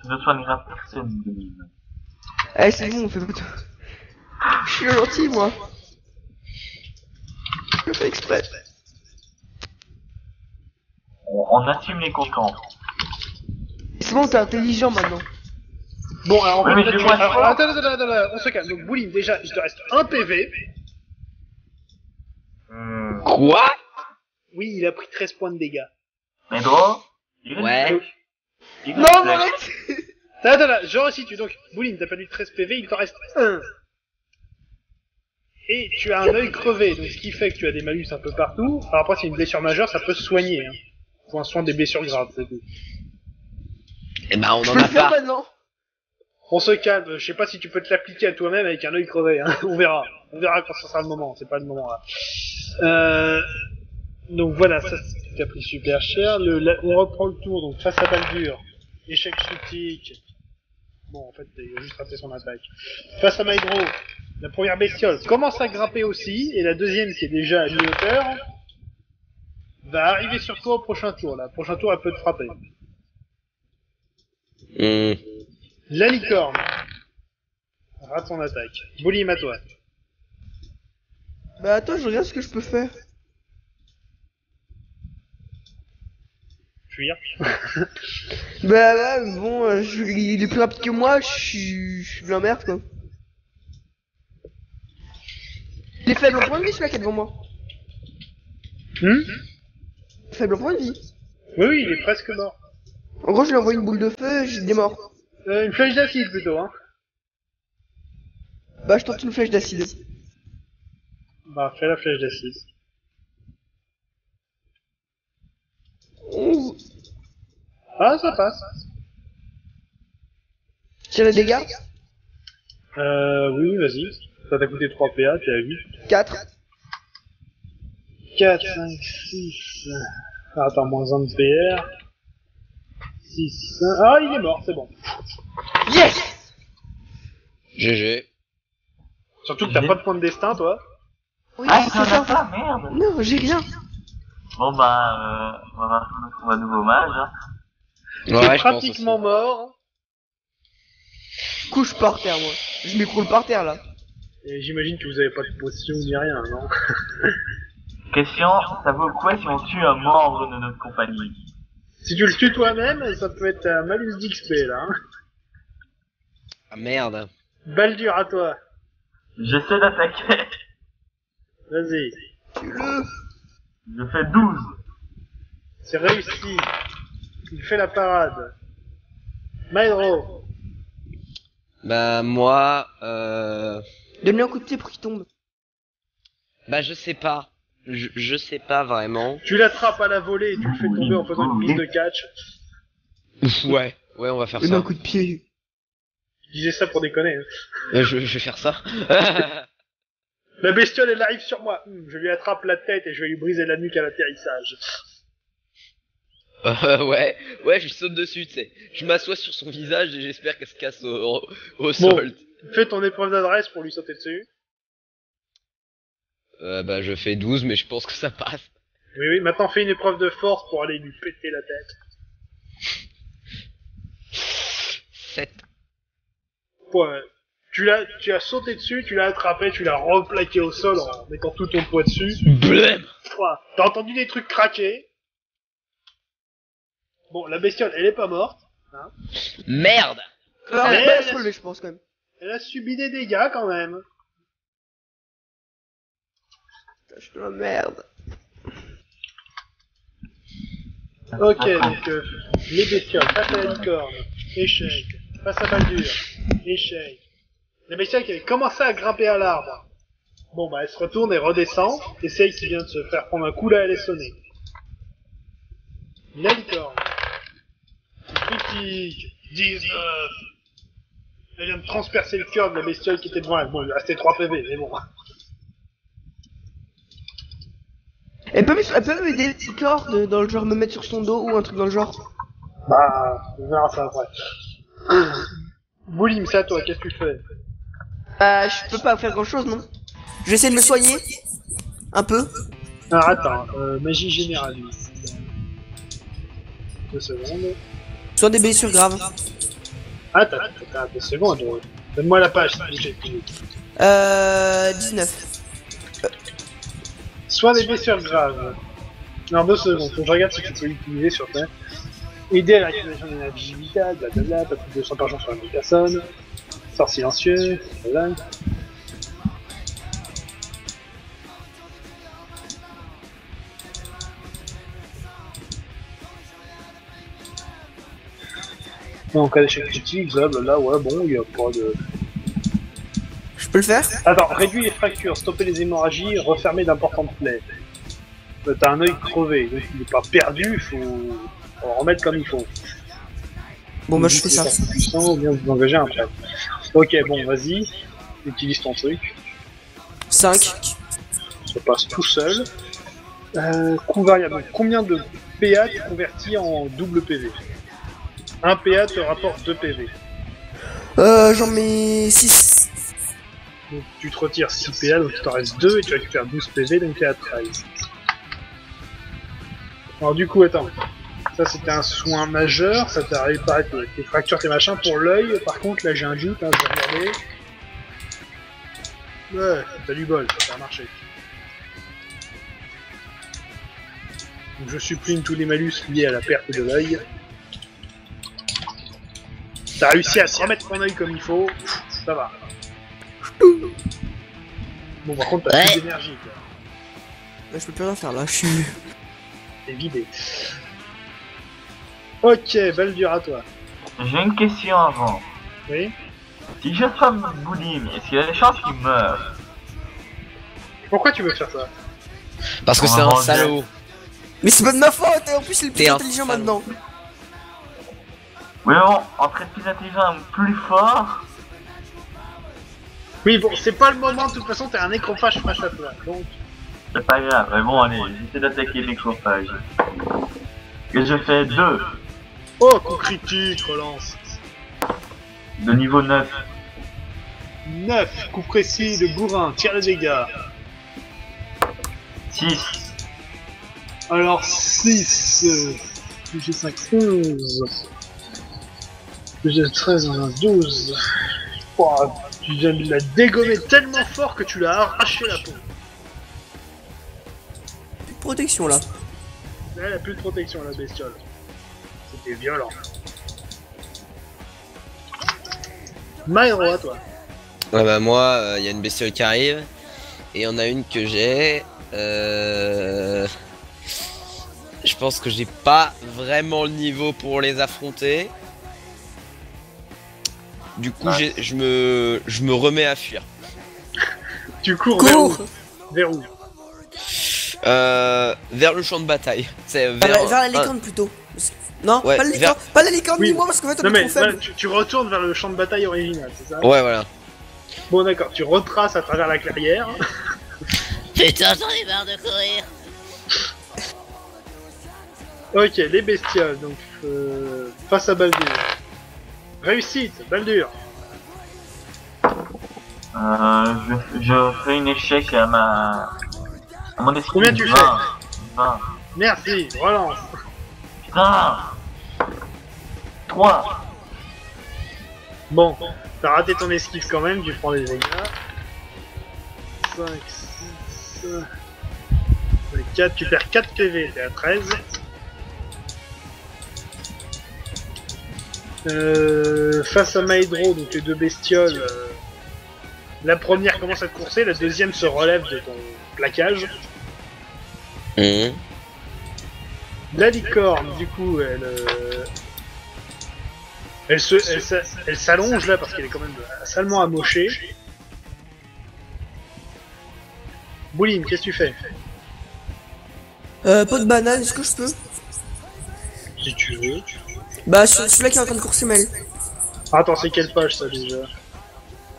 tu ne soigneras personne, Boulim. Eh, c'est bon, on fait pas tout. Je suis gentil, moi. Je le fais exprès. On assume les conséquences. C'est bon, t'es intelligent maintenant. Bon, alors en Oui, fait, mais là, j'ai tu... moins de alors, force. attends, on se calme. Donc Boulim, déjà, il te reste 1 PV. Quoi? Oui, il a pris 13 points de dégâts. Pedro, Ouais. Non, mais arrête. Attends, je resitue. Donc, Boulim, t'as perdu 13 PV, il t'en reste 1. Et tu as un œil crevé, donc ce qui fait que tu as des malus un peu partout. Alors après, c'est une blessure majeure, ça peut se soigner. Hein. Pour un soin des blessures graves, c'est tout. Eh ben, on Je en peux le a faire pas. maintenant. On se calme, je sais pas si tu peux te l'appliquer à toi-même avec un œil crevé, hein. On verra. On verra quand ce sera le moment, c'est pas le moment là. Donc voilà, ça t'as pris super cher. On reprend le tour, donc face à Baldur, échec critique. Bon, en fait, il a juste raté son attaque. Face à Maedro, la première bestiole commence à grimper aussi, et la deuxième, qui est déjà à mi-hauteur, va arriver sur toi au prochain tour. Là, prochain tour, elle peut te frapper. La licorne rate son attaque. Boulim à toi. Bah attends, je regarde ce que je peux faire. Fuir. Bah ouais, bon, il est plus rapide que moi, je suis de la merde, quoi. Il est faible en point de vie, celui-là qui est devant moi. Faible en point de vie. Oui, il est presque mort. En gros, je lui envoie une boule de feu, il est mort. Une flèche d'acide plutôt, hein. Bah, je tente une flèche d'acide. Bah, fais la flèche d'acide. 11. Ah, ça passe. Tire les dégâts. Oui, vas-y. Ça t'a coûté 3 PA, t'es à 8. 4. 4, 5, 6... Ah, attends, -1 de PR. 6, 5... Ah, il est mort, c'est bon. Yes! GG. Surtout que t'as pas de point de destin, toi. Oui, Ah, c'est t'en ça. as pas, merde. Non, j'ai rien. Bon bah, on va trouver un nouveau mage. Hein. T'es Ouais, je pense pratiquement aussi. mort. Couche par terre, moi. Je m'écroule par terre, là. Et j'imagine que vous avez pas de potion ni rien, non? Question, ça vaut quoi si on tue un membre de notre compagnie? Si tu le tues toi-même, ça peut être un malus d'XP, là. Hein. Ah merde. Baldur, à toi. J'essaie d'attaquer. Vas-y. Tue-le. Je fais 12. C'est réussi. Il fait la parade. Maedro. Bah moi, Donne-lui un coup de pied pour qu'il tombe. bah je sais pas. Je sais pas vraiment. Tu l'attrapes à la volée et tu le fais tomber en faisant une prise de catch. Ouais, on va faire Donne-lui un ça. coup de pied. Je disais ça pour déconner. Hein. Je vais faire ça. La bestiole, elle arrive sur moi. Je lui attrape la tête et je vais lui briser la nuque à l'atterrissage. Ouais, je lui saute dessus, tu sais. Je m'assois sur son visage et j'espère qu'elle se casse au sol. Fais ton épreuve d'adresse pour lui sauter dessus. Bah je fais 12, mais je pense que ça passe. Oui, maintenant fais une épreuve de force pour aller lui péter la tête. 7. Ouais. Tu as sauté dessus, tu l'as attrapé, tu l'as replaqué au sol en mettant tout ton poids dessus. Blême. Ouah, t'as entendu des trucs craquer. Bon, la bestiole, elle est pas morte. Merde. Alors, Mais elle va elle- se relever, je pense, quand même. Elle a subi des dégâts quand même. Putain, je suis dans la merde. Ok, donc les bestioles, face à la licorne, échec. Face à Baldur, échec. La bestiole qui avait commencé à grimper à l'arbre. Bon bah elle se retourne et redescend. Essaye qui vient de se faire prendre un coup là, elle est sonnée. La licorne. Critique. 19. Elle vient de transpercer le cœur de la bestiole qui était devant elle. Bon, il lui restait 3 PV, mais bon. Elle peut m'aider les corps dans le genre me mettre sur son dos ou un truc dans le genre. Bah, on verra ça après. Boulim, c'est à toi, qu'est-ce que tu fais? Je peux pas faire grand chose, non? Je vais essayer de me soigner. Un peu. Alors attends, magie générale. 2 secondes. Soit des blessures graves. Attends, 2 secondes. Donne-moi la page, j'ai plus. 19. Soit des blessures graves. Non, 2 secondes, faut que je regarde si tu peux l'utiliser sur terre. Aider à la réactivation d'énergie vitale, blablabla, pas plus de 200 par jour sur la même personne. Sort silencieux, voilà. En cas d'échec critique, blablabla, ouais, bon, il y a pas de... Je peux le faire? Attends, réduire les fractures, stopper les hémorragies, refermer d'importantes plaies. T'as un œil crevé, donc il est pas perdu, faut le remettre comme il faut. Bon bah je fais ça. Puissant, ou bien vous engagez un prêtre. Ok, bon, vas-y, utilise ton truc. 5. Ça passe tout seul. Coût variable, donc combien de PA tu convertis en double PV? Un PA te rapporte 2 PV. J'en mets 6. Donc tu te retires 6 PA, donc il t'en reste 2 et tu récupères 12 PV, donc t'es à 13. Alors du coup, attends. Ça c'était un soin majeur, ça t'a réparé tes fractures, tes machins. Pour l'œil, par contre, là j'ai un doute, hein, je vais regarder. Ouais, t'as du bol, ça a marché. Donc je supprime tous les malus liés à la perte de l'œil. T'as réussi à te remettre ton œil comme il faut, ça va. Bon, par contre, t'as plus d'énergie, quoi. Là, je peux plus rien faire là, je suis. T'es vidé. Ok, Baldur à toi. J'ai une question avant. Oui. Si je somme Boulim, est-ce qu'il y a des chances qu'il meure? Pourquoi tu veux faire ça? Parce que c'est un salaud. Mais c'est pas de ma faute, et en plus il est plus T'es un intelligent salaud. maintenant. Oui bon, entre être plus intelligent et plus fort, Oui, bon, c'est pas le moment, de toute façon, t'es un nécrophage face à toi, donc... c'est pas grave. Mais bon, allez, j'essaie d'attaquer les chauffage. Et je fais 2 Oh, coup critique, relance. de niveau 9. 9, coup précis de bourrin, tire les dégâts. 6. Alors 6, plus j'ai 5, 11. Plus j'ai 13, 12. Oh, tu viens de la dégommer tellement fort que tu l'as arraché la peau. Plus de protection là. Elle a plus de protection, la bestiole. C'était violent. Maëro, à toi. Ouais bah moi, il y a une bestiole qui arrive. Et on a une que j'ai. Je pense que j'ai pas vraiment le niveau pour les affronter. Du coup, je me remets à fuir. Tu cours Cours vers où? Vers le champ de bataille. C'est Vers la licorne plutôt. Non, Ouais, pas la licorne, pas la licorne Oui. ni moi parce qu'en fait on Non est mais trop faible. tu retournes vers le champ de bataille original, c'est ça? Ouais, voilà. Bon d'accord, tu retraces à travers la clairière. Putain, j'en ai marre de courir. Ok, les bestioles, donc face à Baldur. Réussite, Baldur. Je fais un échec à mon esquive. Combien tu 20. Merci, relance. Putain 3. Bon, t'as raté ton esquive quand même, tu prends des dégâts. 5, 6, 4, tu perds 4 PV, t'es à 13. Face à Maedro, donc les deux bestioles, la première commence à te courser, la deuxième se relève de ton plaquage. La licorne, du coup, elle s'allonge là parce qu'elle est quand même salement amochée. Bouline, qu'est-ce que tu fais? Pot de banane, est-ce que je peux? Si tu veux. Bah, celui-là qui est en train de courser Mel. Attends, c'est quelle page ça déjà?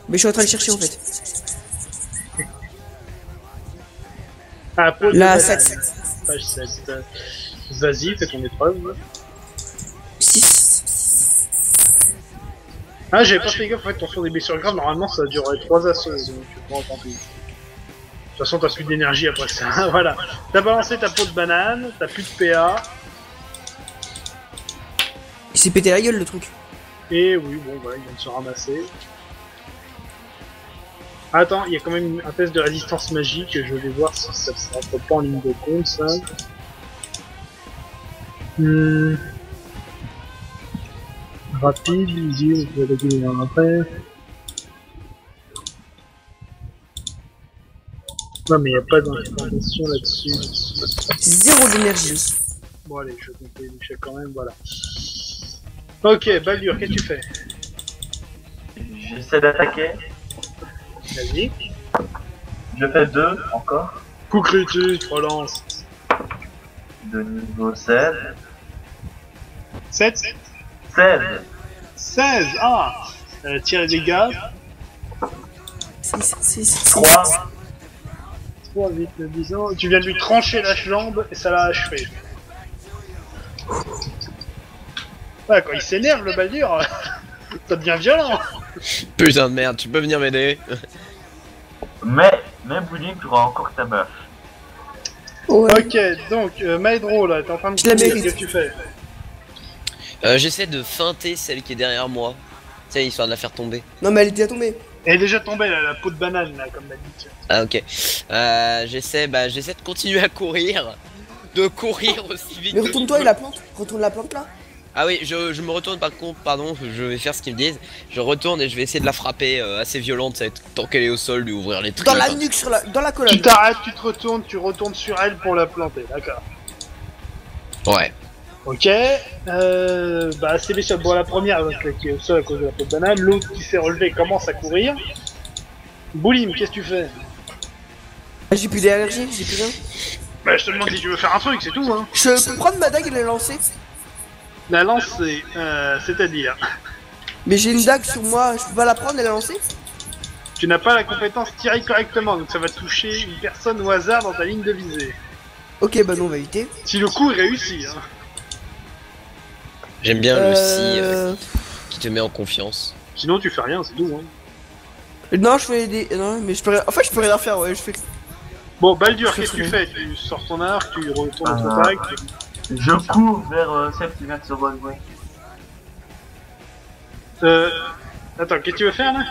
Mais je suis en train de chercher en fait. Ah, pot de La banane. 7. Page 7. Vas-y, fais ton épreuve. 6. Ah, j'avais pas fait gaffe, en fait, ton des blessures graves, normalement ça durerait 3 assauts, donc tu pourras tenter. De toute façon, t'as plus d'énergie après ça, voilà. T'as balancé ta peau de banane, t'as plus de PA, Il s'est pété la gueule le truc. et oui, bon, voilà, il vient de se ramasser. Attends, il y a quand même un test de résistance magique, je vais voir si ça ne rentre pas en ligne de compte, ça. Rapide, easy, vous allez gagner après. Non mais il n'y a pas d'information là-dessus. 0 d'énergie. Bon allez, je vais compter l'échec quand même, voilà. Ok, Baldur, qu'est-ce que tu fais? J'essaie d'attaquer. Vas-y. Je fais 2 encore. Coup critique, relance. De niveau 16. 7 16. 16, ah tire les dégâts. 6. 3. 3, 8, 9, 10 ans. Tu viens de lui trancher la jambe et ça l'a achevé. Ouais, quand il s'énerve, le Baldur, ça devient violent. Putain de merde, tu peux venir m'aider? Mais Bouline, tu auras encore ta baffe. Ouais. Ok, donc, Maedro, là, t'es en train de Je la courir, mérite. qu'est-ce que tu fais? J'essaie de feinter celle qui est derrière moi. Tu sais, histoire de la faire tomber. Non mais elle est déjà tombée. Elle est déjà tombée, là, la peau de banane, là, comme d'habitude. Ah ok. J'essaie de continuer à courir. De courir aussi vite Mais que retourne-toi je et peux. la plante. Retourne la plante là. Ah oui, je me retourne par contre, pardon, je vais faire ce qu'ils me disent. Je retourne et je vais essayer de la frapper assez violente, tant qu'elle est au sol, lui ouvrir les trucs. Dans la nuque, dans la colonne. Tu t'arrêtes, tu retournes sur elle pour la planter, d'accord. Ouais. Ok, bah c'est les bon, la première donc, qui est au sol à cause de la peau de banane, l'autre qui s'est relevé commence à courir. Boulim, qu'est-ce que tu fais? J'ai plus d'énergie, j'ai plus rien. Bah je te demande si tu veux faire un truc, c'est tout hein. Je peux prendre ma dague et la lancer. La lance c'est-à-dire, Mais j'ai une dague sur moi, je peux pas la prendre et la lancer? tu n'as pas la compétence tirer correctement, donc ça va toucher une personne au hasard dans ta ligne de visée. Ok, bah non, on va éviter. Si le coup est réussi, hein. J'aime bien le si qui te met en confiance. Sinon tu fais rien, c'est tout hein. Non, je fais des... Non, mais je peux rien... En fait, je peux rien faire, ouais, je fais... Bon, Baldur, Je qu'est-ce que tu fais fais? Tu sors ton arc, tu retournes ton arc. Je cours vers celle qui vient de se relever. Attends, qu'est-ce que tu veux faire là?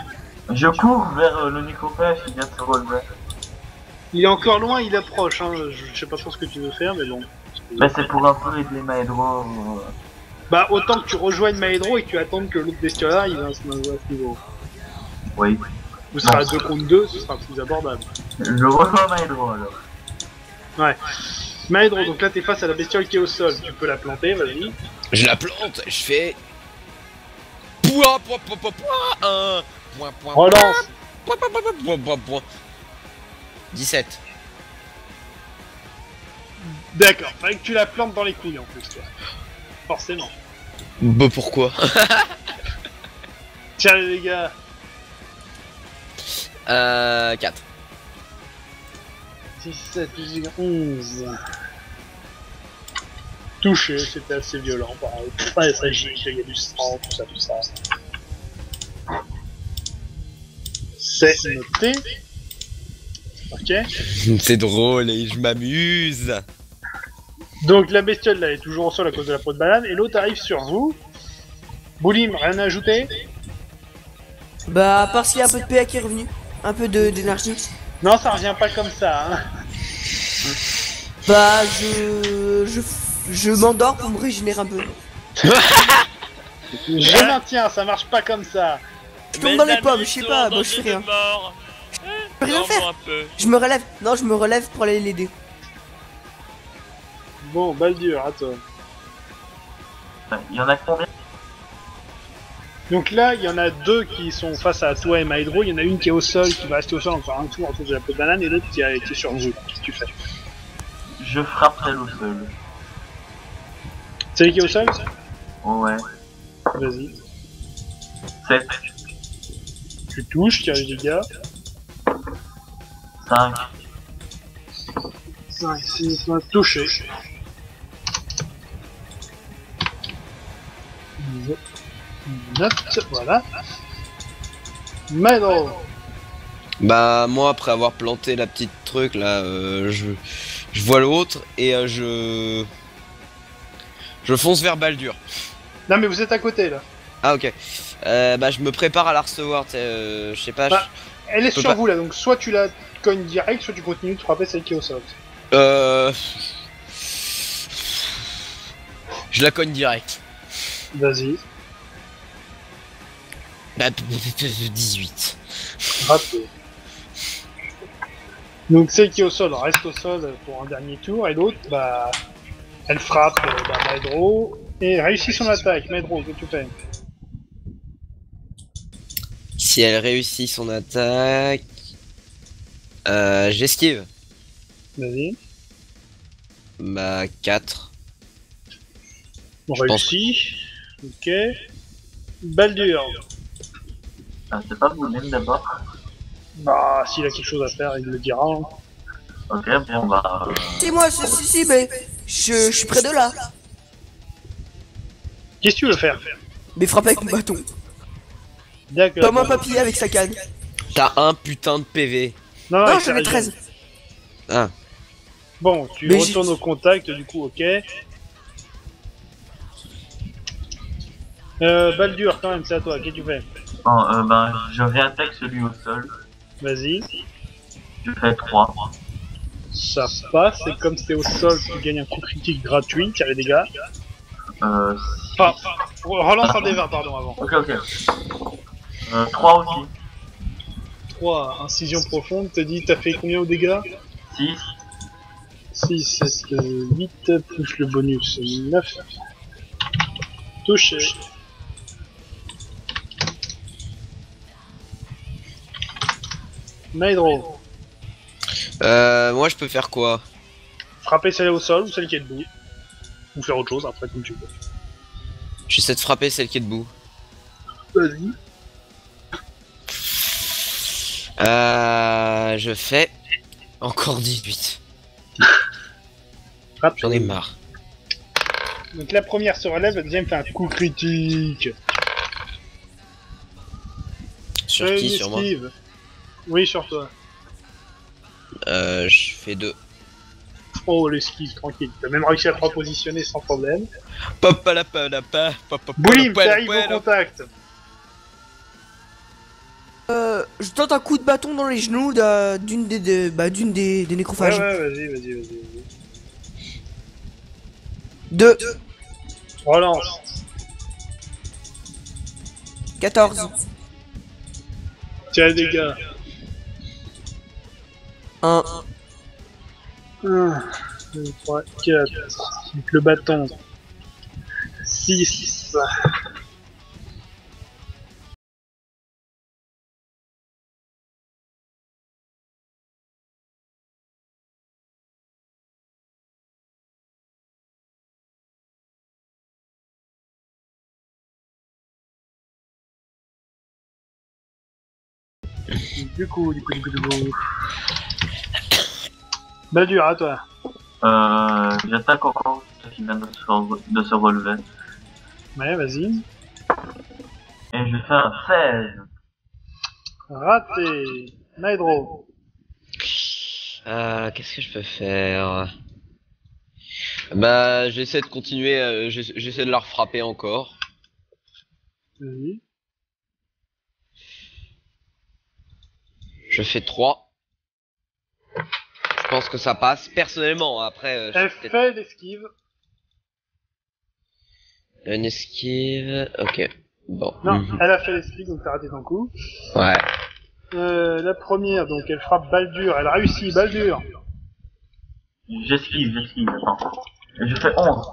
Je cours vers le nécrophage qui vient de se relever. Il est encore loin, il approche, hein. Je sais pas trop ce que tu veux faire, mais bon. Mais c'est pour un peu aider Maedro. Bah, autant que tu rejoignes Maedro et que tu attendes que l'autre bestiole arrive à ce niveau. Oui. Vous serez à 2 contre 2, ce sera plus abordable. Je rejoins Maedro alors. Ouais. Maedro, donc là t'es face à la bestiole qui est au sol, tu peux la planter, vas-y. Je la plante, je fais. Point, point, point, point, point, un. Point, point, Relance. point, point, point, point, point, point, point. 17. D'accord, fallait que tu la plantes dans les couilles en plus, toi. Forcément. Bah pourquoi? Tiens les gars. 4. 17, 18, 11. Touché, c'était assez violent, pareil. Ouais, ça gicle, il y a du sang, tout ça. C'est noté. Ok. C'est drôle et je m'amuse. Donc la bestiole là est toujours au sol à cause de la peau de banane, et l'autre arrive sur vous. Boulim, rien à ajouter? Bah, à part s'il y a un peu de PA qui est revenu. Un peu d'énergie. Non, ça revient pas comme ça, hein. Bah, je m'endors pour me régénérer un peu. Je maintiens, ça marche pas comme ça. Je tombe dans les pommes, je sais pas, moi je fais rien. Je peux rien faire. Je me relève. Non, je me relève pour aller l'aider. Bon, Baldur, à toi. Il y en a combien? Donc là, il y en a deux qui sont face à toi et Maedro. Il y en a une qui est au sol, qui va rester au sol encore un tour en cause de la peau de banane, et l'autre qui est sur le jeu. Qu'est-ce que tu fais? Je frappe celle au sol. C'est qui est au sol? Ouais. Vas-y. 7, Tu touches, tu as les dégâts. 5, 5, 6, touché. Note, voilà. Maedro. Bah moi après avoir planté la petite truc là, je vois l'autre et je fonce vers Baldur. Non mais vous êtes à côté là. Ah ok. Bah je me prépare à la recevoir, je sais pas. Bah, elle est peux sur pas- vous là, donc soit tu la cognes direct, soit tu continues de frapper celle qui est au sol. Je la cogne direct. Vas-y, Bah 18. raté. Donc celle qui est au sol reste au sol pour un dernier tour, et l'autre, bah, elle frappe Maedro et réussit son attaque. Maedro, qu'est-ce que tu fais? Si elle réussit son attaque, j'esquive. Vas-y, Bah 4. on Je pense. réussit. Ok. Baldur. c'est pas vous même d'abord. Bah, s'il a quelque chose à faire, il le dira. Hein. Ok, bien bah. C'est moi, si, mais je suis près de là. Qu'est-ce que tu veux faire? Mais frappe avec mon bâton. D'accord. Comme un papier avec sa canne. T'as un putain de PV. Non, Non, il j'en ai s'arrête. 13. Ah. Bon, tu Mais retournes au contact, du coup, ok. Baldur, quand même, c'est à toi, qu'est-ce que tu fais? Bon, ben, je réattaque celui au sol. Vas-y. Je fais 3. Ça passe, et comme c'est au sol, tu gagnes un coup critique gratuit, tu as les dégâts. Ah, relance un D20, pardon, avant. Ok. 3 aussi. 3, incision profonde, te dit, t'as fait combien au dégâts? 6. 6, 7, 8, plus le bonus, 9. Touché. Maedro, Moi je peux faire quoi? frapper celle au sol ou celle qui est debout. Ou faire autre chose, après, comme tu veux. J'essaie de frapper celle qui est debout. Vas-y. Je fais encore 18. Frappe. J'en ai marre. Donc la première se relève, la deuxième fait un coup critique. Sur Fais qui? une Sur moi? esquive. Oui, sur toi. Je fais 2. Oh, l'esquive, tranquille. T'as même réussi à te repositionner sans problème. Boulim, t'arrives au contact. Je tente un coup de bâton dans les genoux d'une des Ouais, nécrophages. vas-y. 2, Relance. 14, Tiens les dégâts. 1, 1, 2, 3, 4. Donc le bâton. 6. Du coup. Baldur, à toi. J'attaque encore ce qui vient de se relever. Ouais, vas-y. Et je fais un 16. Raté. Maedro. Qu'est-ce que je peux faire? Bah j'essaie de continuer, j'essaie de la refrapper encore. Vas-y. Je fais 3. Je pense que ça passe, personnellement, après... Elle fait l'esquive. Une esquive. Ok. Bon. Non, Mhm. elle a fait l'esquive, donc t'as raté ton coup. Ouais. La première, donc elle frappe balle dure, elle réussit, balle dure. J'esquive, attends. Et je fais 11.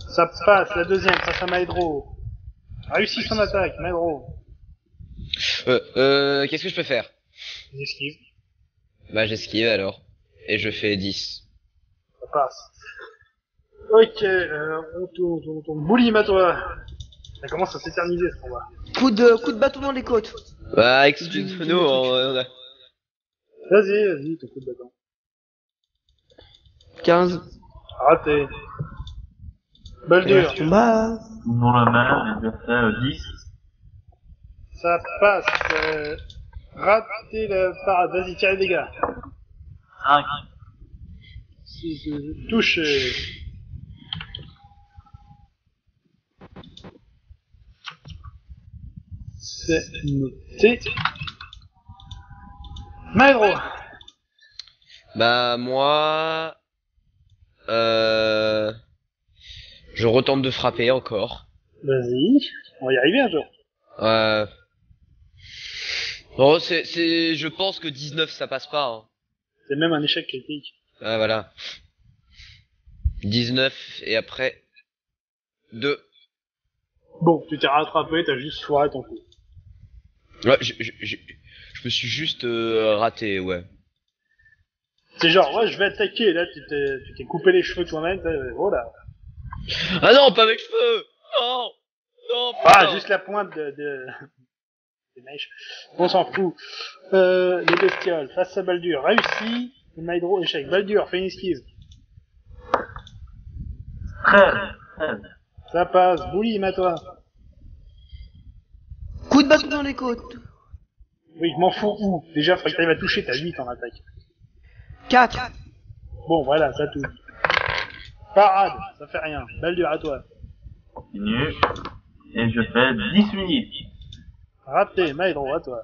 Ça passe, la deuxième, face à Maedro. Réussit son attaque, Maedro. Qu'est-ce que je peux faire? Une esquive, Bah, j'esquive alors. Et je fais 10. ça passe. Ok, on tourne. Boulim à toi. Ça commence à s'éterniser ce combat. Coup de bâton dans les côtes. Bah, excuse-nous, on a... Vas-y, ton coup de bâton. 15. Raté. Balle dure. Combat. Dans la main, et je fais 10. Ça passe. Raté la parade. Vas-y, tire les dégâts. 5. Touche. C'est noté. Maedro. Bah, moi... Je retente de frapper encore. Vas-y. On va y arriver un jour. Euh... Bon, je pense que 19 ça passe pas, hein. C'est même un échec critique. Ah, voilà. 19 et après... 2. Bon, tu t'es rattrapé, t'as juste foiré ton coup. Ouais, je me suis juste raté, ouais. C'est genre, ouais, je vais attaquer, là, tu t'es coupé les cheveux toi-même, voilà. Ah non, pas avec cheveux. Non. Non, Ah, putain. juste la pointe des mèches. On s'en fout. Les bestioles, face à balle dure, réussi. Le Maedro, échec. Balle dure, fais une esquive. 13. Ça passe. Boulim à toi. Coup de bâton dans les côtes. Oui, je m'en fous où. Déjà, faut que t'arrives à toucher, t'as 8 en attaque. 4. Bon, voilà, ça touche. Parade, ça fait rien. Balle dure à toi. Continue. Et je fais 10 minutes. Raté, Maedro, à toi.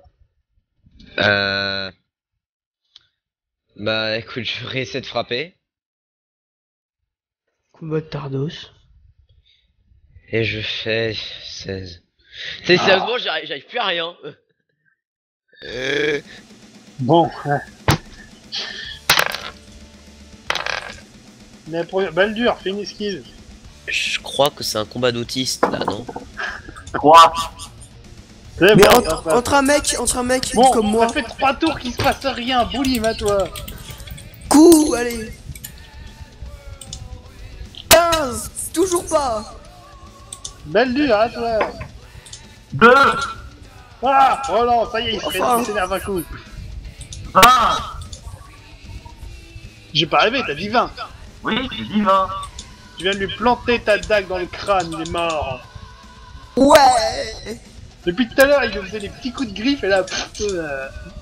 Bah, écoute, je réessaie de frapper. Combat de Tardos. Et je fais 16. C'est sérieusement, j'arrive plus à rien. Bon, ouais. La première, balle dure, fais une esquive. Je crois que c'est un combat d'autistes, là, non? 3. C'est Mais bon, ça passe. entre un mec Bon, comme moi. ça fait 3 tours qu'il se passe rien. Boulim à toi. Coup, allez. 15. Toujours pas. Balle dure à toi. 2. Ah, oh non, ça y est, Enfin. il s'énerve un coup. 20. J'ai pas rêvé, t'as dit 20. Oui, j'ai dit 20. Tu viens de lui planter ta dague dans le crâne, il est mort. Ouais. Depuis tout à l'heure, il lui faisait des petits coups de griffe et là,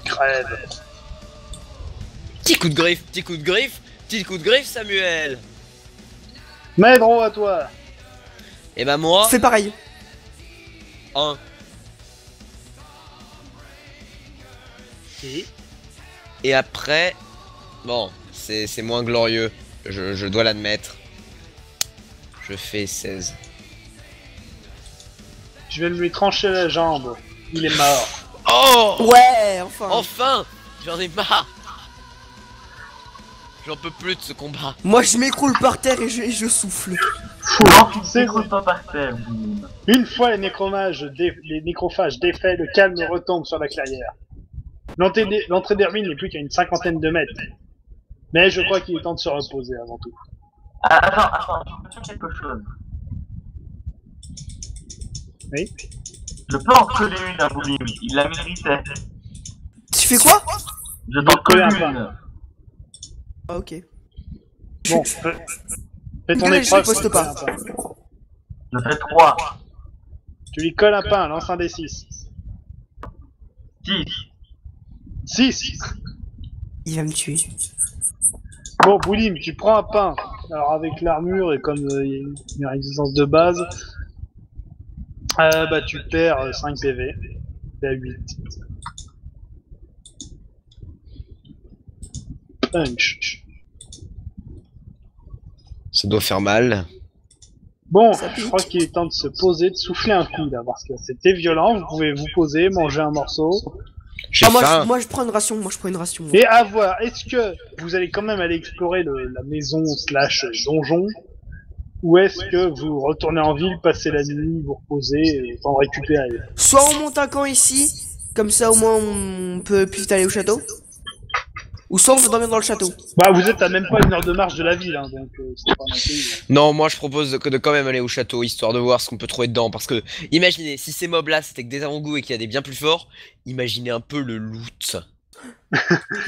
crève. Petit coup de griffe, petit coup de griffe, petit coup de griffe, Samuel. Maedro à toi. Et bah moi, Fais pareil. 1. Et après, bon, c'est moins glorieux, je dois l'admettre. Je fais 16. Je vais lui trancher la jambe. Il est mort. Oh, Ouais, enfin. enfin, j'en ai marre. J'en peux plus de ce combat. Moi je m'écroule par terre et je souffle. Non, tu C'est t'écroules pas par terre, Boulim. Une fois les nécrophages défaits, le calme retombe sur la clairière. L'entrée d'Hermine n'est plus qu'à une 50aine de mètres. Mais je crois qu'il est temps de se reposer avant tout. Ah, attends, je peux faire quelque chose. Oui. Je peux en coller une à Boulim, il la méritait. Tu fais quoi? Je t'en colle coller un une. Ah, ok. Bon, fais ton Gueule, je épreuve. poste pas. Je fais 3. Tu lui colles un pain, lance un des 6. 6. 6. Il va me tuer. Bon, Boulim, tu prends un pain. Alors avec l'armure et comme il y a une résistance de base, bah tu perds 5 PV. T'es à 8. Punch. Ça doit faire mal. Bon, Ça je pique. crois qu'il est temps de se poser, de souffler un coup là, parce que c'était violent. Vous pouvez vous poser, manger un morceau. J'ai Ah, faim. moi, je prends une ration. Moi, je prends une ration. Et à voir, est-ce que vous allez quand même aller explorer la maison slash donjon, ou est-ce que vous retournez en ville, passer la nuit, vous reposer, et temps de récupérer? Soit on monte un camp ici, comme ça au moins on peut plus vite aller au château. Ou soit on veut dormir dans le château. Bah, vous êtes à même pas 1 heure de marche de la ville, hein, donc c'est pas non plus... Non, moi je propose de quand même aller au château, histoire de voir ce qu'on peut trouver dedans. Parce que, imaginez, si ces mobs là c'était que des avant-goûts et qu'il y a des bien plus forts, imaginez un peu le loot.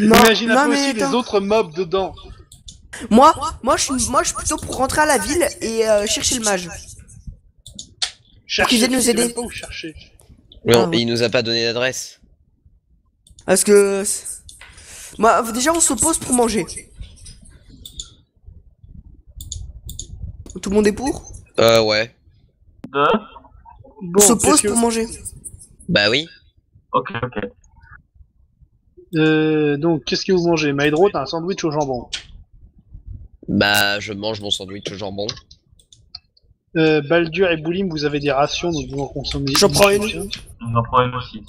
Non, Imagine un non peu mais aussi les attends. autres mobs dedans. Moi, je suis plutôt pour rentrer à la ville et chercher le mage. Cherchez, viennent nous je sais aider. même pas où chercher. Non, Ah, ouais. il nous a pas donné d'adresse. Parce que... Moi, déjà on se pose pour manger. Tout le monde est pour? Ouais. Deux. On Bon, se qu'est-ce pose que... pour manger. Bah oui. Ok. Donc, qu'est-ce que vous mangez? Maïdro, t'as un sandwich au jambon. Bah, je mange mon sandwich au jambon. Baldur et Boulim, vous avez des rations, donc vous en consommez. J'en prends une. On en prend une aussi.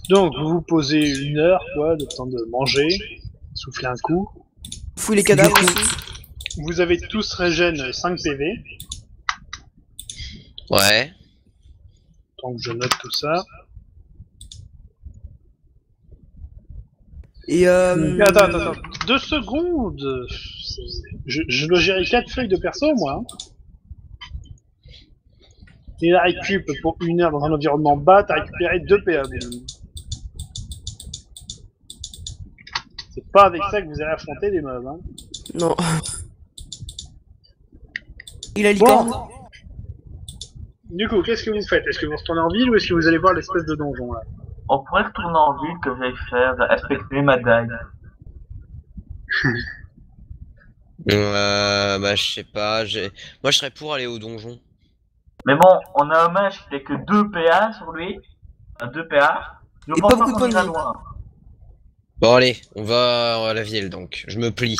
Donc, vous vous posez 1 heure, quoi, le temps de manger, souffler un coup. Fouille les cadavres Du coup- aussi. Vous avez tous régène 5 PV, Ouais. donc je note tout ça. Et Attends. 2 secondes. Je dois gérer 4 feuilles de perso, moi. Hein. Et la récup pour 1 heure dans un environnement bas, t'as récupéré 2 PA. Boulim. C'est pas avec ça que vous allez affronter des mobs. Hein. Non. Il a licorne. Bon. Du coup, qu'est-ce que vous faites? Est-ce que vous retournez en ville ou est-ce que vous allez voir l'espèce de donjon là? On pourrait retourner en ville que j'aille faire inspecter ma dague. Bah je sais pas, moi je serais pour aller au donjon. Mais bon, on a un mage qui fait que 2 PA sur lui. 2 PA. Je Et pense pas beaucoup de qu'on ira points de vie. loin. Bon allez, on va à la ville donc, je me plie.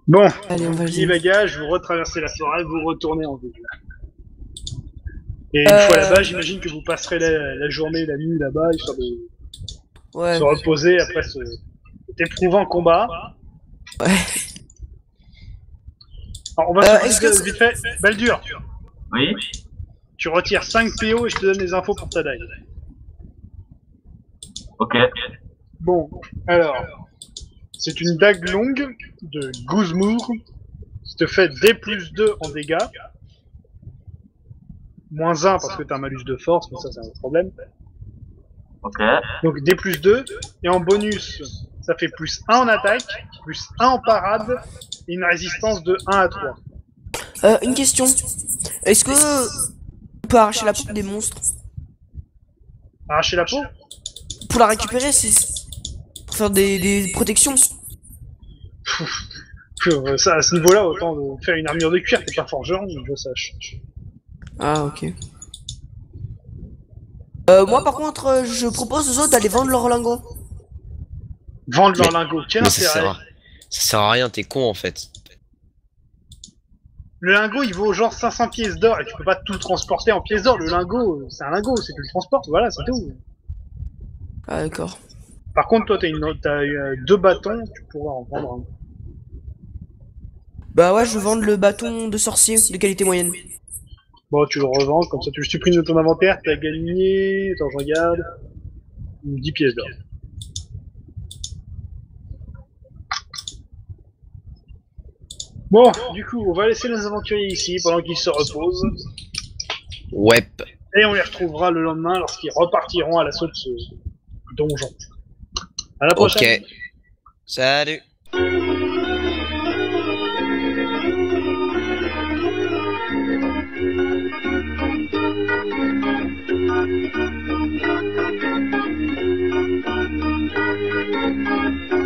Bon, Allez, on va le petit dire. bagage, vous retraversez la forêt, vous retournez en ville. Et une fois là-bas, j'imagine que vous passerez la journée, la nuit là-bas, histoire de Ouais. se reposer après cet éprouvant combat. Ouais. Alors, on va se est-ce que poser vite fait. Baldur, Oui. tu retires 5 PO et je te donne les infos pour ta dague. Ok. Bon, alors, c'est une dague longue de Guzmur qui te fait D+2 en dégâts. -1 parce que t'as un malus de force, mais ça c'est un autre problème. Ok. Donc D+2, et en bonus, ça fait +1 en attaque, +1 en parade, et une résistance de 1 à 3. Une question. Est-ce que on peut arracher la peau des monstres? Arracher la peau? Pour la récupérer, c'est pour faire des protections. Ça, à ce niveau-là, autant de faire une armure de cuir, t'es pas forgeron, que je sache. Ah, ok. Moi par contre, je propose aux autres d'aller vendre leurs lingots. Vendre leur lingot, quel Mais ça intérêt? sert à rien, t'es con en fait. Le lingot, il vaut genre 500 pièces d'or, et tu peux pas tout transporter en pièces d'or. Le lingot, c'est un lingot, c'est que tu le transportes, voilà, c'est tout. Ah d'accord. Par contre, toi, t'as 2 bâtons, tu pourras en vendre un. Bah ouais, je vais vendre le bâton de sorcier de qualité moyenne. Bon, tu le revends, comme ça tu le supprimes de ton inventaire, t'as gagné, attends, je regarde, 10 pièces d'or. Bon, du coup, on va laisser nos aventuriers ici pendant qu'ils se reposent, Ouais. et on les retrouvera le lendemain lorsqu'ils repartiront à l'assaut de ce donjon. À la prochaine! Ok. Salut. Thank you.